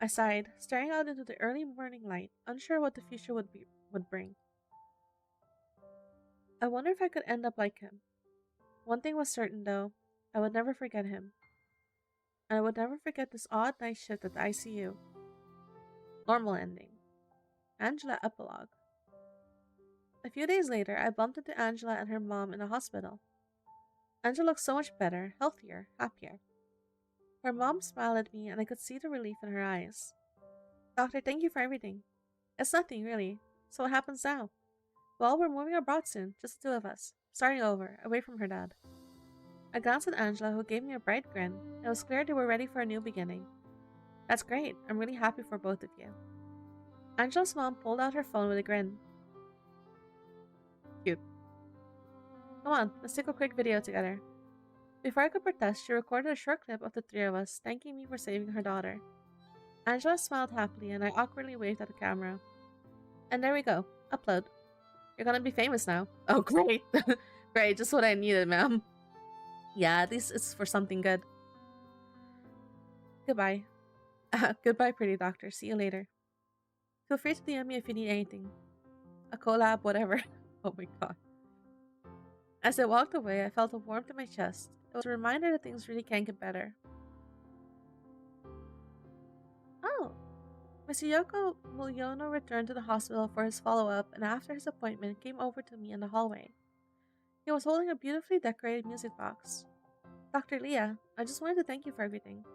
I sighed, staring out into the early morning light, unsure what the future would bring. I wonder if I could end up like him. One thing was certain, though. I would never forget him. And I would never forget this odd night shift at the ICU. Normal ending. Angela epilogue. A few days later, I bumped into Angela and her mom in a hospital. Angela looked so much better, healthier, happier. Her mom smiled at me and I could see the relief in her eyes. Doctor, thank you for everything. It's nothing, really. So what happens now? Well, we're moving abroad soon, just the two of us. Starting over, away from her dad. I glanced at Angela, who gave me a bright grin. It was clear they were ready for a new beginning. That's great. I'm really happy for both of you. Angela's mom pulled out her phone with a grin. Cute. Come on, let's take a quick video together. Before I could protest, she recorded a short clip of the three of us, thanking me for saving her daughter. Angela smiled happily and I awkwardly waved at the camera. And there we go. Upload. You're gonna be famous now. Oh, great. Great, just what I needed, ma'am. Yeah, at least it's for something good. Goodbye. Goodbye, pretty doctor. See you later. Feel free to DM me if you need anything. A collab, whatever. Oh my god. As I walked away, I felt a warmth in my chest. It was a reminder that things really can get better. Oh. Mr. Yoko Mulyono returned to the hospital for his follow-up and after his appointment came over to me in the hallway. He was holding a beautifully decorated music box. Dr. Leah, I just wanted to thank you for everything.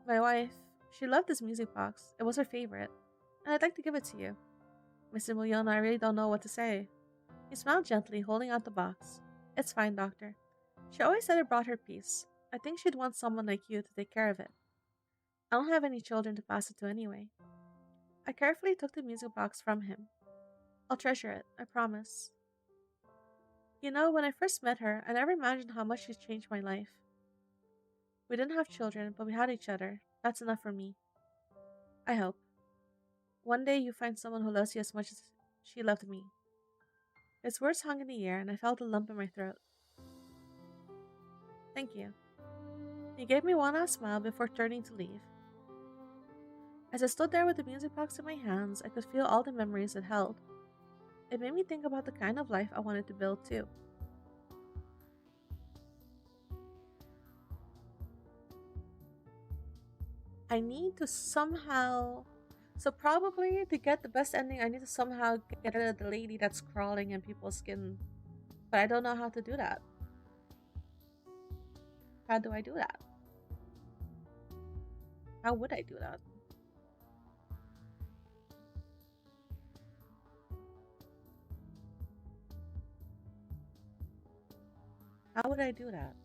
My wife, she loved this music box. It was her favorite. And I'd like to give it to you. Mr. Mulyono, I really don't know what to say. He smiled gently, holding out the box. It's fine, doctor. She always said it brought her peace. I think she'd want someone like you to take care of it. I don't have any children to pass it to anyway. I carefully took the music box from him. I'll treasure it, I promise. You know, when I first met her, I never imagined how much she'd changed my life. We didn't have children, but we had each other. That's enough for me. I hope. One day you find someone who loves you as much as she loved me. His words hung in the air, and I felt a lump in my throat. Thank you. He gave me one last smile before turning to leave. As I stood there with the music box in my hands, I could feel all the memories it held. It made me think about the kind of life I wanted to build too. I need to somehow... So probably to get the best ending, I need to somehow get rid of the lady that's crawling in people's skin. But I don't know how to do that. How do I do that? How would I do that? How would I do that?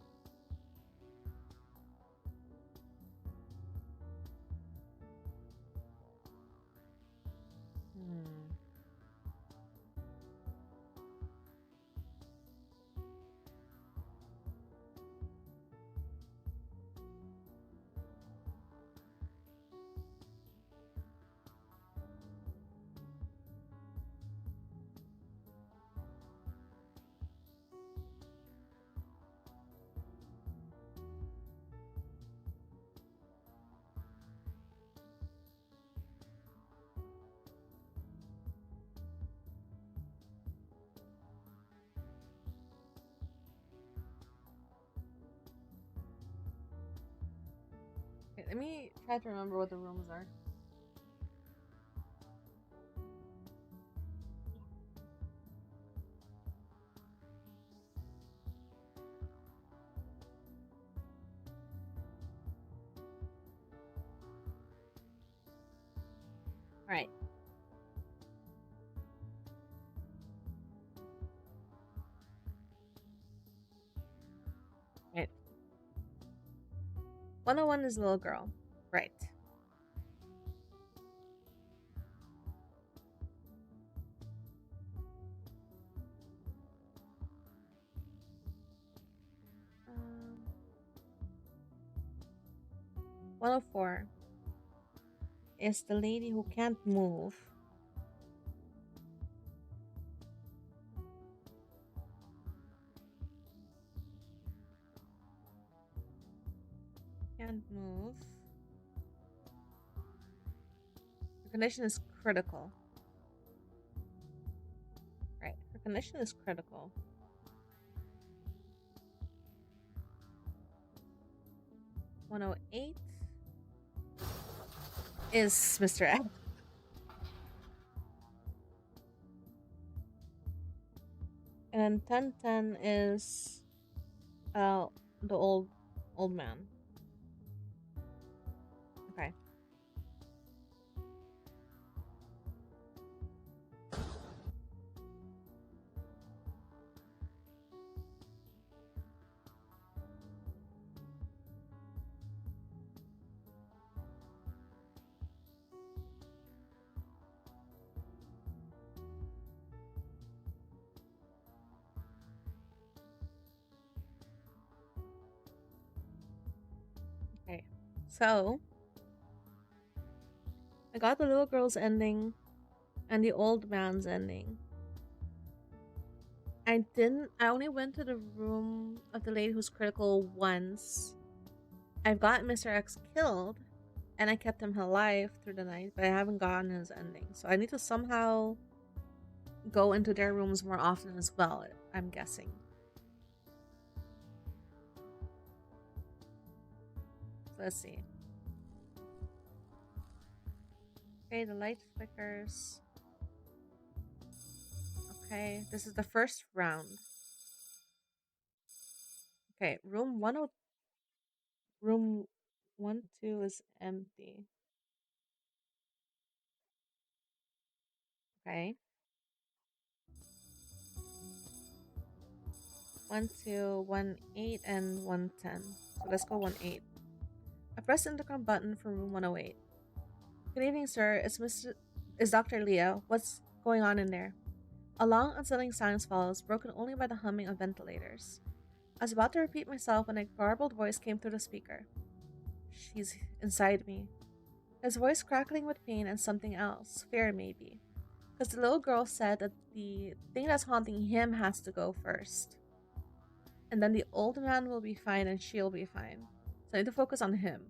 Okay, let me try to remember what the rooms are. Alright. Right. 101 is little girl. Right. Um, 104 is the lady who can't move. Can't move. Her condition is critical. Right. Her condition is critical. 108 is Mr. X. And 1010 is the old man. Okay. Okay. So I got the little girl's ending and the old man's ending. I only went to the room of the lady who's critical once. I've got Mr. X killed and I kept him alive through the night, but I haven't gotten his ending. So I need to somehow go into their rooms more often as well, I'm guessing. So let's see. Okay, the light flickers. Okay, this is the first round. Okay, room 12 is empty. Okay. 1218 and 110. So let's go 18. I pressed the intercom button for room 108. Good evening, sir. Is Dr. Leah. What's going on in there? A long, unsettling silence follows, broken only by the humming of ventilators. I was about to repeat myself when a garbled voice came through the speaker. She's inside me. His voice crackling with pain and something else, fear maybe. Because the little girl said that the thing that's haunting him has to go first. And then the old man will be fine and she'll be fine. So I need to focus on him.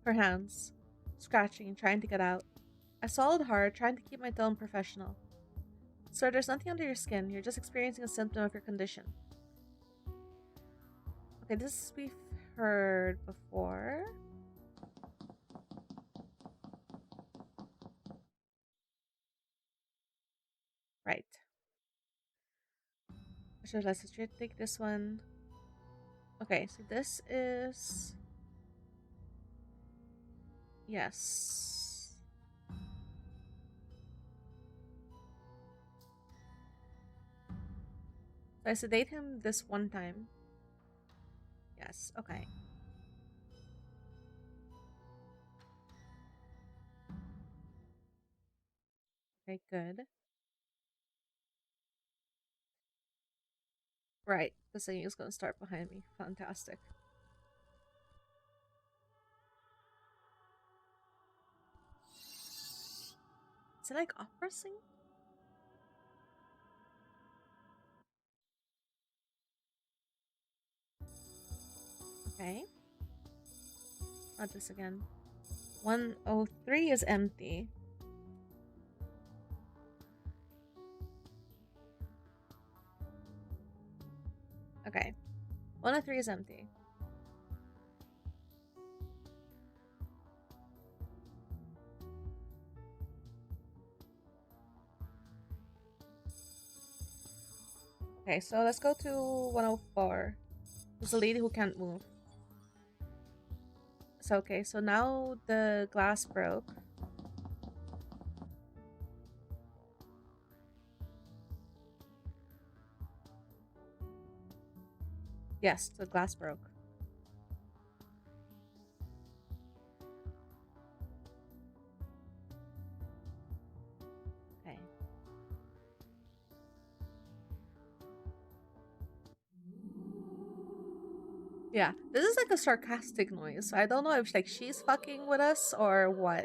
Her hands, scratching, trying to get out. I swallowed hard, trying to keep my tone professional. Sir, there's nothing under your skin. You're just experiencing a symptom of your condition. Okay, this we've heard before. Right. Let's take this one. Okay, so this is... Yes. So I sedate him this one time. Yes, okay. Okay, good. Right, the singing is gonna start behind me. Fantastic. Is it like opera sing? Okay. Not this again. 103 is empty. Okay. 103 is empty. Okay, so let's go to 104. There's a lady who can't move. So okay, so now the glass broke. Yes, the glass broke. Okay. Yeah, this is like a sarcastic noise. I don't know if like she's fucking with us or what.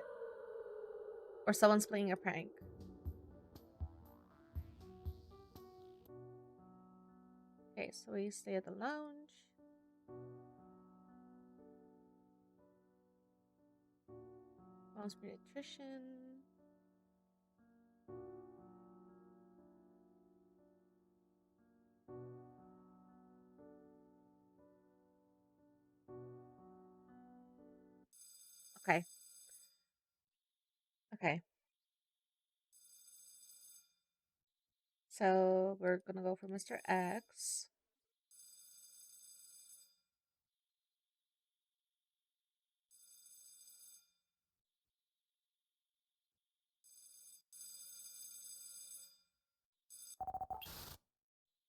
Or someone's playing a prank. Okay, so we stay at the lounge. Mom's pediatrician. Okay. Okay. So we're gonna go for Mr. X.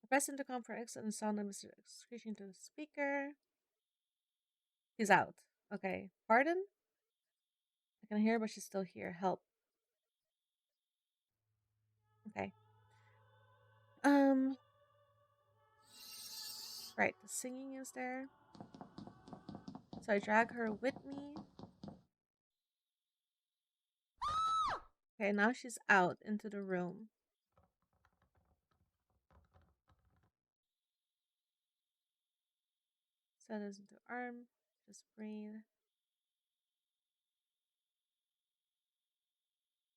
I press intercom for X and the sound of Mr. X screeching to the speaker. He's out. Okay. Pardon? I can hear, but she's still here. Help. Okay. Um. Right. The singing is there. So I drag her with me. Okay. Now she's out into the room. Set this into arm. Just breathe.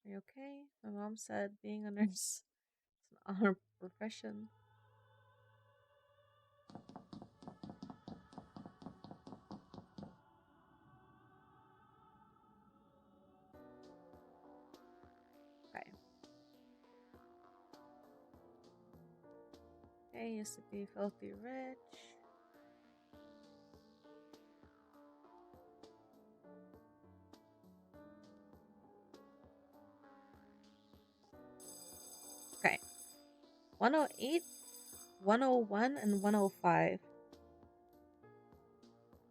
Are you okay? My mom said being a nurse is an honor profession. Okay. Okay, used to be filthy rich. Okay. 108, 101, and 105.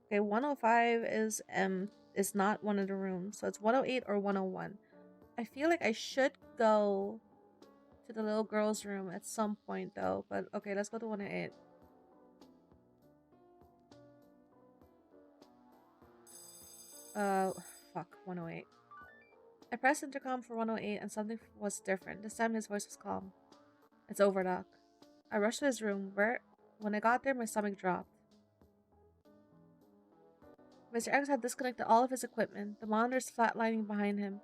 Okay, 105 is not one of the rooms, so it's 108 or 101. I feel like I should go to the little girl's room at some point though, but okay, let's go to 108. Uh fuck, 108. I pressed intercom for 108 and something was different. This time his voice was calm. It's over, Doc. I rushed to his room where when I got there my stomach dropped. Mr. X had disconnected all of his equipment, the monitors flatlining behind him.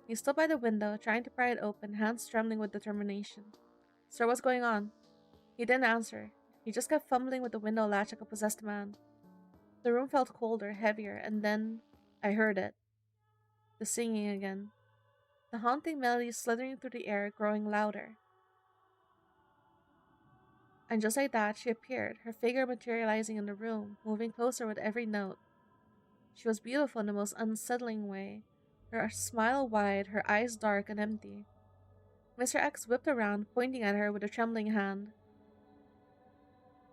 He stood by the window, trying to pry it open, hands trembling with determination. Sir, what's going on? He didn't answer. He just kept fumbling with the window latch like a possessed man. The room felt colder, heavier, and then I heard it. The singing again. The haunting melody slithering through the air, growing louder. And just like that, she appeared, her figure materializing in the room, moving closer with every note. She was beautiful in the most unsettling way, her smile wide, her eyes dark and empty. Mr. X whipped around, pointing at her with a trembling hand.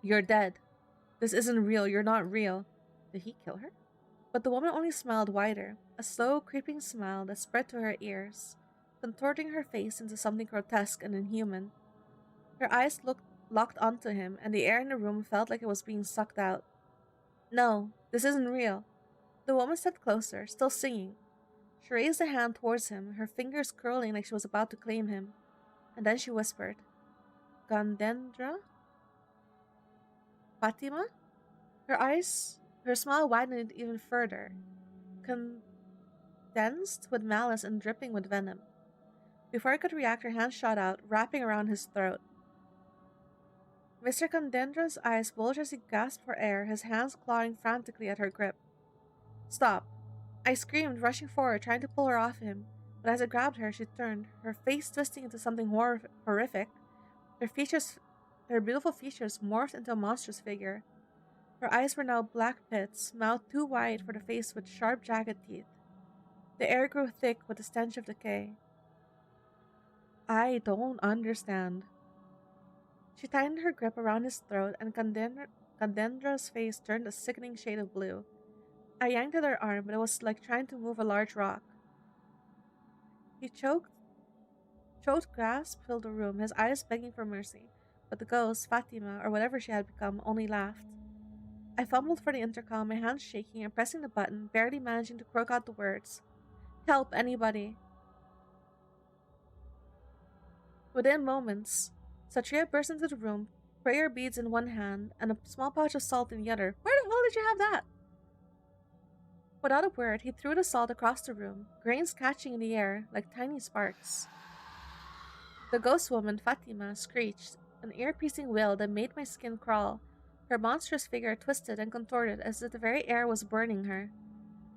You're dead. This isn't real. You're not real. Did he kill her? But the woman only smiled wider, a slow, creeping smile that spread to her ears, contorting her face into something grotesque and inhuman. Her eyes locked onto him, and the air in the room felt like it was being sucked out. No, this isn't real. The woman stepped closer, still singing. She raised a hand towards him, her fingers curling like she was about to claim him, and then she whispered, Gandendra? Fatima? Her smile widened even further, condensed with malice and dripping with venom. Before I could react, her hand shot out, wrapping around his throat. Mr. Condendra's eyes bulged as he gasped for air, his hands clawing frantically at her grip. Stop! I screamed, rushing forward, trying to pull her off him, but as I grabbed her, she turned, her face twisting into something horrific. Her features, Her beautiful features morphed into a monstrous figure. Her eyes were now black pits, mouth too wide for the face with sharp, jagged teeth. The air grew thick with the stench of decay. I don't understand. She tightened her grip around his throat, and Gandendra's face turned a sickening shade of blue. I yanked at her arm, but it was like trying to move a large rock. He choked gasp filled the room, his eyes begging for mercy, but the ghost, Fatima, or whatever she had become, only laughed. I fumbled for the intercom, my hands shaking and pressing the button, barely managing to croak out the words. Help, anybody. Within moments, Satria burst into the room, prayer beads in one hand and a small pouch of salt in the other. Where the hell did you have that? Without a word, he threw the salt across the room, grains catching in the air like tiny sparks. The ghost woman, Fatima, screeched, an ear-piercing wail that made my skin crawl. Her monstrous figure twisted and contorted as if the very air was burning her.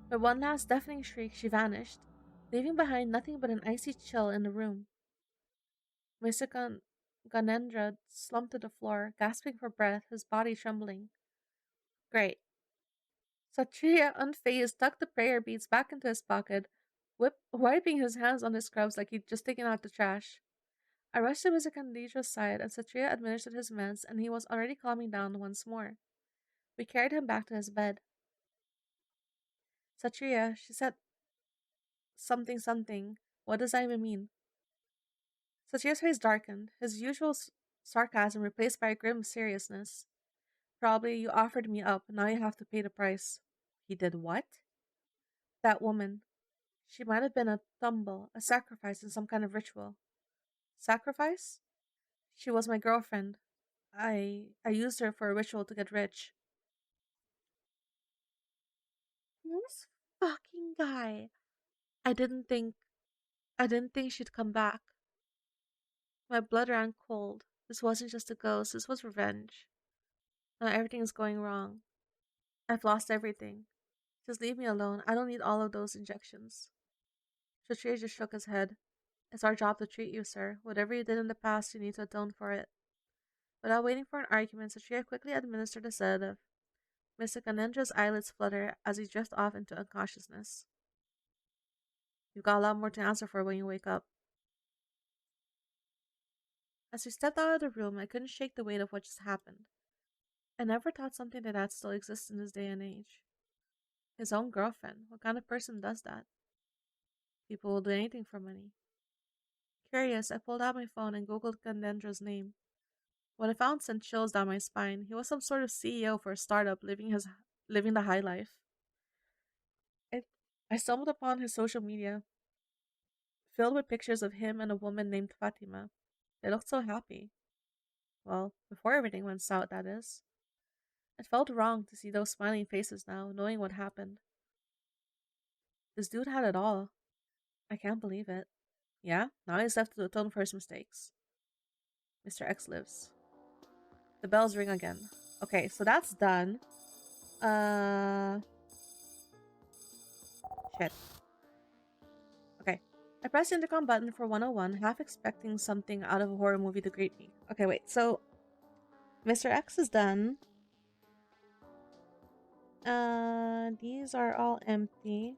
With one last deafening shriek, she vanished, leaving behind nothing but an icy chill in the room. Mr. Ganendra slumped to the floor, gasping for breath, his body trembling. Great. Satria, unfazed, tucked the prayer beads back into his pocket, wiping his hands on his scrubs like he'd just taken out the trash. I rushed to Mr. Candidra's side, and Satria administered his meds, and he was already calming down once more. We carried him back to his bed. Satria, she said something something. What does that even mean? Satria's face darkened, his usual sarcasm replaced by a grim seriousness. Probably you offered me up, now you have to pay the price. He did what? That woman. She might have been a tumble, a sacrifice in some kind of ritual. Sacrifice? She was my girlfriend. I used her for a ritual to get rich. This fucking guy. I didn't think I didn't think she'd come back. My blood ran cold. This wasn't just a ghost, this was revenge. Now everything is going wrong. I've lost everything. Just leave me alone. I don't need all of those injections. Shatria just shook his head. It's our job to treat you, sir. Whatever you did in the past, you need to atone for it. Without waiting for an argument, Shatria quickly administered a sedative. Mr. Kanendra's eyelids flutter as he drifted off into unconsciousness. You've got a lot more to answer for when you wake up. As we stepped out of the room, I couldn't shake the weight of what just happened. I never thought something like that still exists in this day and age. His own girlfriend. What kind of person does that? People will do anything for money. Curious, I pulled out my phone and googled Kanendra's name. What I found sent chills down my spine. He was some sort of CEO for a startup living the high life. I stumbled upon his social media, filled with pictures of him and a woman named Fatima. They looked so happy. Well, before everything went south, that is. It felt wrong to see those smiling faces now, knowing what happened. This dude had it all. I can't believe it. Yeah, now he's left to atone for his mistakes. Mr. X lives. The bells ring again. Okay, so that's done. Shit. Okay. I pressed the intercom button for 101, half expecting something out of a horror movie to greet me. Okay, wait, so Mr. X is done. These are all empty.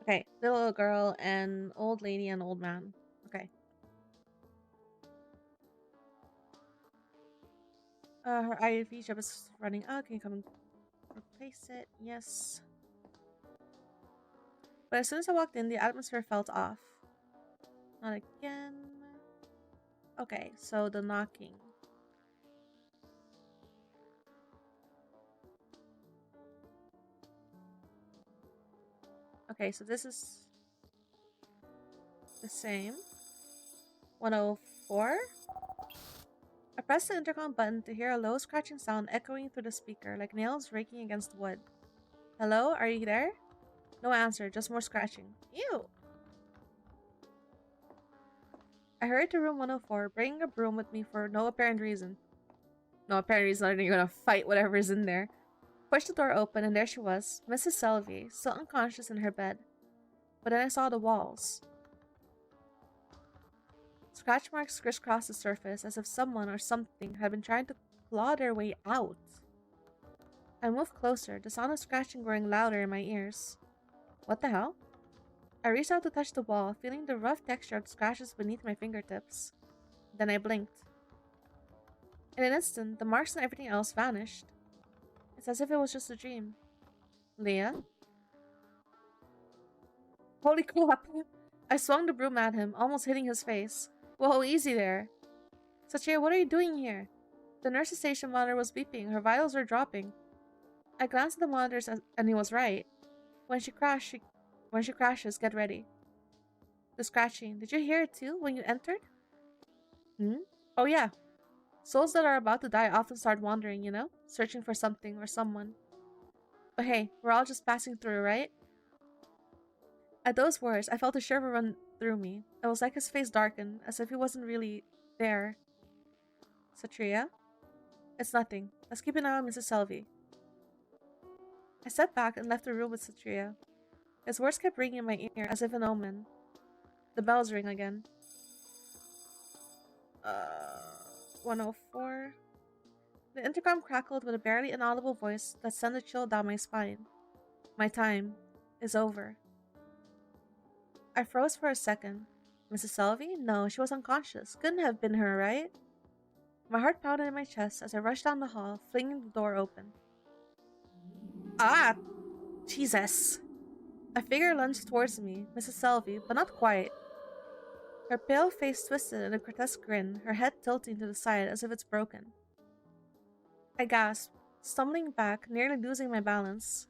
Okay, little girl and old lady and old man. Okay. Her IV chip is running out. Can you come and replace it? Yes. But as soon as I walked in, the atmosphere felt off. Not again. Okay, so the knocking. Okay, so this is the same. 104? I pressed the intercom button to hear a low scratching sound echoing through the speaker, like nails raking against wood. Hello, are you there? No answer, just more scratching. Ew! I hurried to room 104, bringing a broom with me for no apparent reason. No apparent reason other than you're gonna fight whatever's in there. Pushed the door open, and there she was, Mrs. Selby, still unconscious in her bed. But then I saw the walls. Scratch marks crisscrossed the surface as if someone or something had been trying to claw their way out. I moved closer, the sound of scratching growing louder in my ears. What the hell? I reached out to touch the wall, feeling the rough texture of the scratches beneath my fingertips. Then I blinked. In an instant, the marks and everything else vanished. It's as if it was just a dream. Leah? Holy crap! I swung the broom at him, almost hitting his face. Whoa, easy there. Satya, what are you doing here? The nurse's station monitor was beeping, her vitals were dropping. I glanced at the monitors and he was right. When she crashes, get ready. The scratching. Did you hear it too when you entered? Hmm? Oh yeah. Souls that are about to die often start wandering, you know? Searching for something or someone. But hey, we're all just passing through, right? At those words, I felt a shiver run through me. It was like his face darkened, as if he wasn't really there. Satria? It's nothing. Let's keep an eye on Mrs. Selvey. I stepped back and left the room with Satria. His words kept ringing in my ear as if an omen. The bells ring again. 104. The intercom crackled with a barely inaudible voice that sent a chill down my spine. My time is over. I froze for a second. Mrs. Selvey? No, she was unconscious. Couldn't have been her, right? My heart pounded in my chest as I rushed down the hall, flinging the door open. Ah! Jesus! A figure lunged towards me, Mrs. Selvey, but not quite. Her pale face twisted in a grotesque grin, her head tilting to the side as if it's broken. I gasped, stumbling back, nearly losing my balance.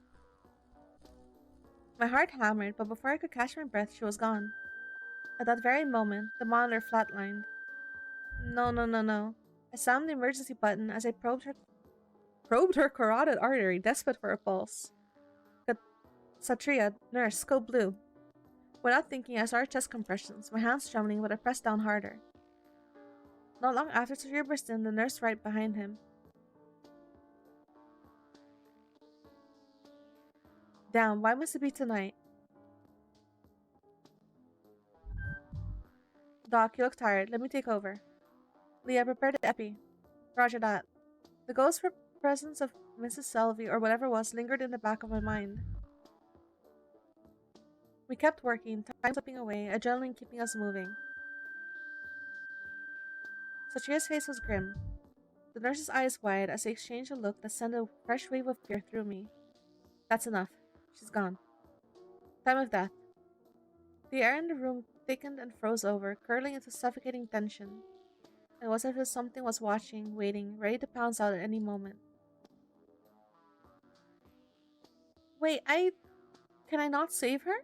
My heart hammered, but before I could catch my breath, she was gone. At that very moment, the monitor flatlined. No, no, no, no. I slammed the emergency button as I probed her carotid artery, desperate for a pulse. Satria, nurse, scope blue. Without thinking, I saw her chest compressions, my hands trembling, but I pressed down harder. Not long after, Satria burst in, the nurse right behind him. Damn, why must it be tonight? Doc, you look tired. Let me take over. Leah, prepare the epi. Roger that. The ghost presence of Mrs. Selvey, or whatever it was, lingered in the back of my mind. We kept working, time slipping away, adrenaline keeping us moving. Satria's face was grim. The nurse's eyes wide as they exchanged a look that sent a fresh wave of fear through me. That's enough. She's gone. Time of death. The air in the room thickened and froze over, curling into suffocating tension. It was as if something was watching, waiting, ready to pounce out at any moment. Wait, Can I not save her?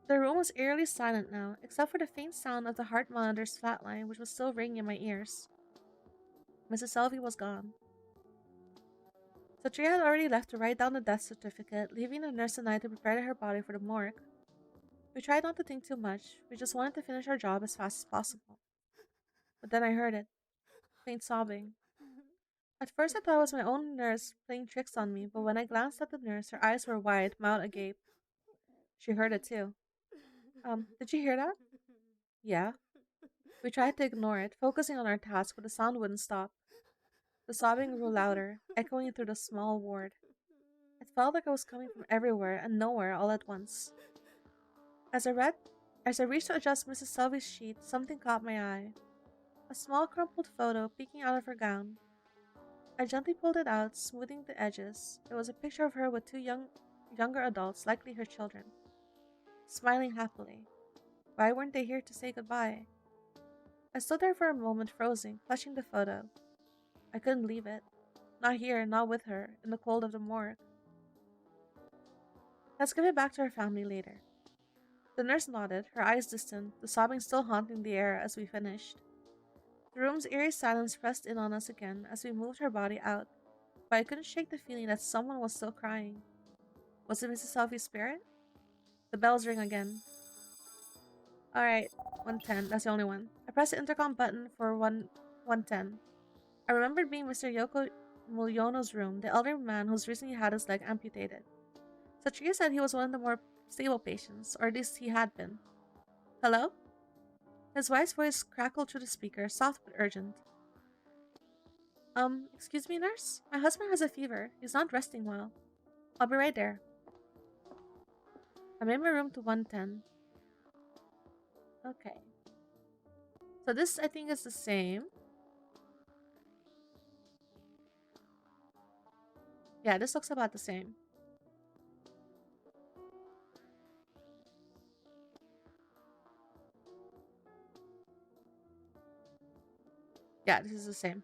The room was eerily silent now, except for the faint sound of the heart monitor's flatline, which was still ringing in my ears. Mrs. Selvey was gone. Satria had already left to write down the death certificate, leaving the nurse and I to prepare her body for the morgue. We tried not to think too much, we just wanted to finish our job as fast as possible. But then I heard it. Faint sobbing. At first I thought it was my own nurse playing tricks on me, but when I glanced at the nurse, her eyes were wide, mouth agape. She heard it too. Did you hear that? Yeah. We tried to ignore it, focusing on our task, but the sound wouldn't stop. The sobbing grew louder, echoing through the small ward. It felt like it was coming from everywhere and nowhere all at once. As I reached to adjust Mrs. Selvey's sheet, something caught my eye. A small crumpled photo peeking out of her gown. I gently pulled it out, smoothing the edges. It was a picture of her with two younger adults, likely her children, smiling happily. Why weren't they here to say goodbye? I stood there for a moment, frozen, clutching the photo. I couldn't leave it. Not here, not with her, in the cold of the morgue. Let's give it back to her family later. The nurse nodded, her eyes distant, the sobbing still haunting the air as we finished. The room's eerie silence pressed in on us again as we moved her body out, but I couldn't shake the feeling that someone was still crying. Was it Mrs. Selvey's spirit? The bells ring again. Alright, 110, that's the only one. I pressed the intercom button for 110. I remembered being Mr. Yoko Mulyono's room, the elderly man who's recently had his leg amputated. Satria said he was one of the more stable patients, or at least he had been. Hello? His wife's voice crackled through the speaker, soft but urgent. Excuse me, nurse? My husband has a fever. He's not resting well. I'll be right there. I made my room to 110. Okay. So this, I think, is the same. Yeah, this looks about the same. Yeah, this is the same.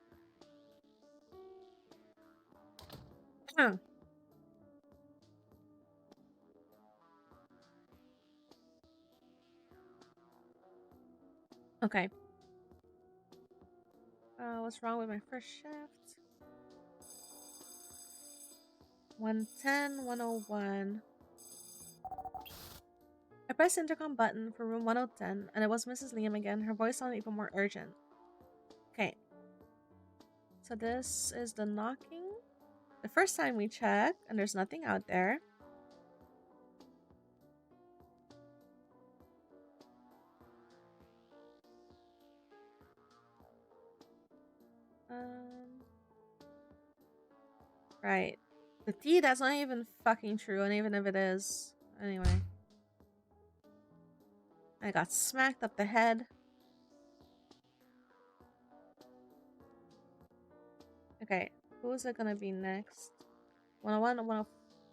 Okay. What's wrong with my first shift? 110, 101. I pressed the intercom button for room 1010, and it was Mrs. Liam again. Her voice sounded even more urgent. Okay. So this is the knocking. The first time we check, and there's nothing out there. Right. The T, that's not even fucking true, and even if it is. Anyway. I got smacked up the head. Okay, who is it gonna be next? 101, 104.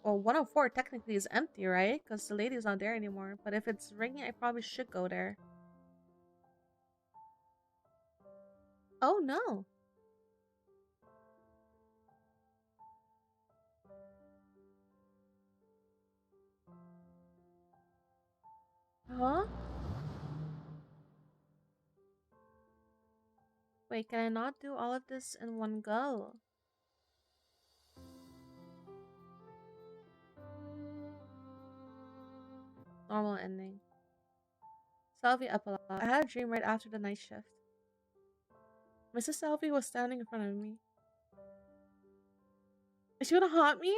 Well, 104 technically is empty, right? Because the lady's not there anymore. But if it's ringing, I probably should go there. Oh, no. Huh? Wait, can I not do all of this in one go? Normal ending. Selby epilogue. I had a dream right after the night shift. Mrs. Selby was standing in front of me. Is she gonna haunt me?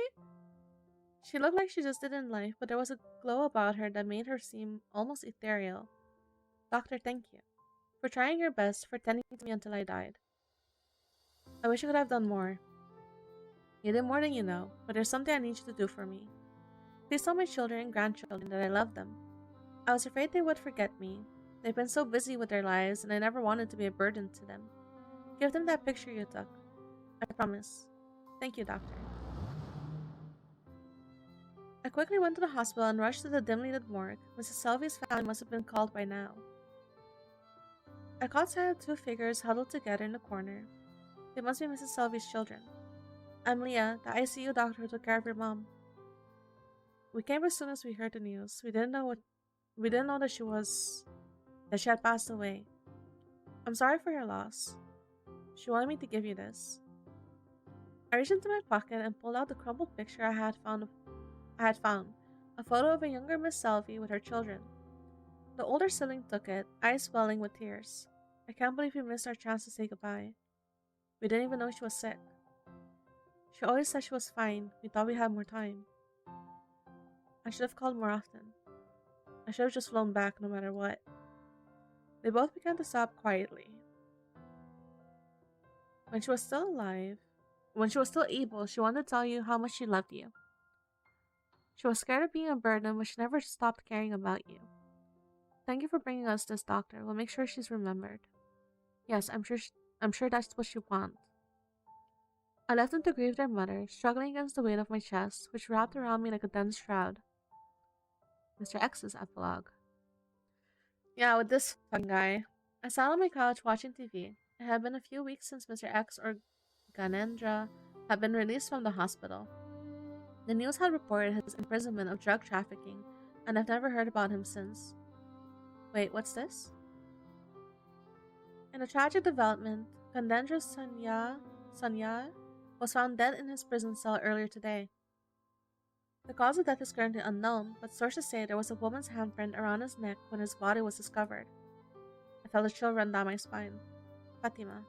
She looked like she just didn't life, but there was a glow about her that made her seem almost ethereal. Doctor, thank you. For trying your best, for tending to me until I died. I wish I could have done more. You did more than you know, but there's something I need you to do for me. Please tell my children and grandchildren that I love them. I was afraid they would forget me. They've been so busy with their lives, and I never wanted to be a burden to them. Give them that picture you took. I promise. Thank you, Doctor. I quickly went to the hospital and rushed to the dimly lit morgue. Mrs. Selby's family must have been called by now. I caught sight of two figures huddled together in the corner. They must be Mrs. Selby's children. I'm Leah, the ICU doctor who took care of your mom. We came as soon as we heard the news. We didn't know that she had passed away. I'm sorry for your loss. She wanted me to give you this. I reached into my pocket and pulled out the crumpled picture I had found, a photo of a younger Miss Selby with her children. The older sibling took it, eyes welling with tears. I can't believe we missed our chance to say goodbye. We didn't even know she was sick. She always said she was fine. We thought we had more time. I should have called more often. I should have just flown back no matter what. They both began to sob quietly. When she was still able, she wanted to tell you how much she loved you. She was scared of being a burden, but she never stopped caring about you. Thank you for bringing us this, doctor. We'll make sure she's remembered. Yes, I'm sure that's what she wants. I left them to grieve their mother, struggling against the weight of my chest, which wrapped around me like a dense shroud. Mr. X's epilogue. Yeah, with this fucking guy. I sat on my couch watching TV. It had been a few weeks since Mr. X, or Ganendra, had been released from the hospital. The news had reported his imprisonment of drug trafficking, and I've never heard about him since. Wait, what's this? In a tragic development, Ganendra Sanyal was found dead in his prison cell earlier today. The cause of death is currently unknown, but sources say there was a woman's handprint around his neck when his body was discovered. I felt a chill run down my spine. Fatima.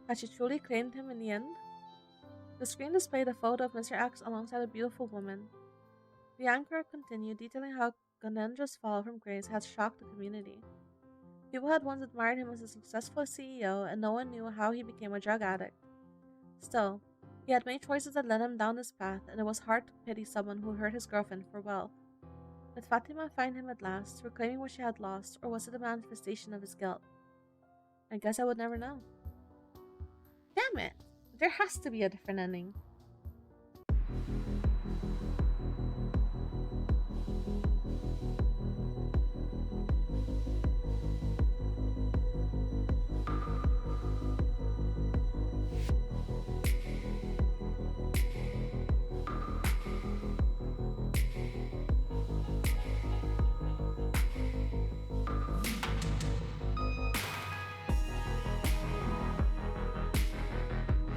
Had she truly claimed him in the end? The screen displayed a photo of Mr. X alongside a beautiful woman. The anchor continued, detailing how Ganendra's fall from grace had shocked the community. People had once admired him as a successful CEO, and no one knew how he became a drug addict. Still, he had made choices that led him down this path, and it was hard to pity someone who hurt his girlfriend for wealth. Did Fatima find him at last, reclaiming what she had lost, or was it a manifestation of his guilt? I guess I would never know. Damn it! There has to be a different ending.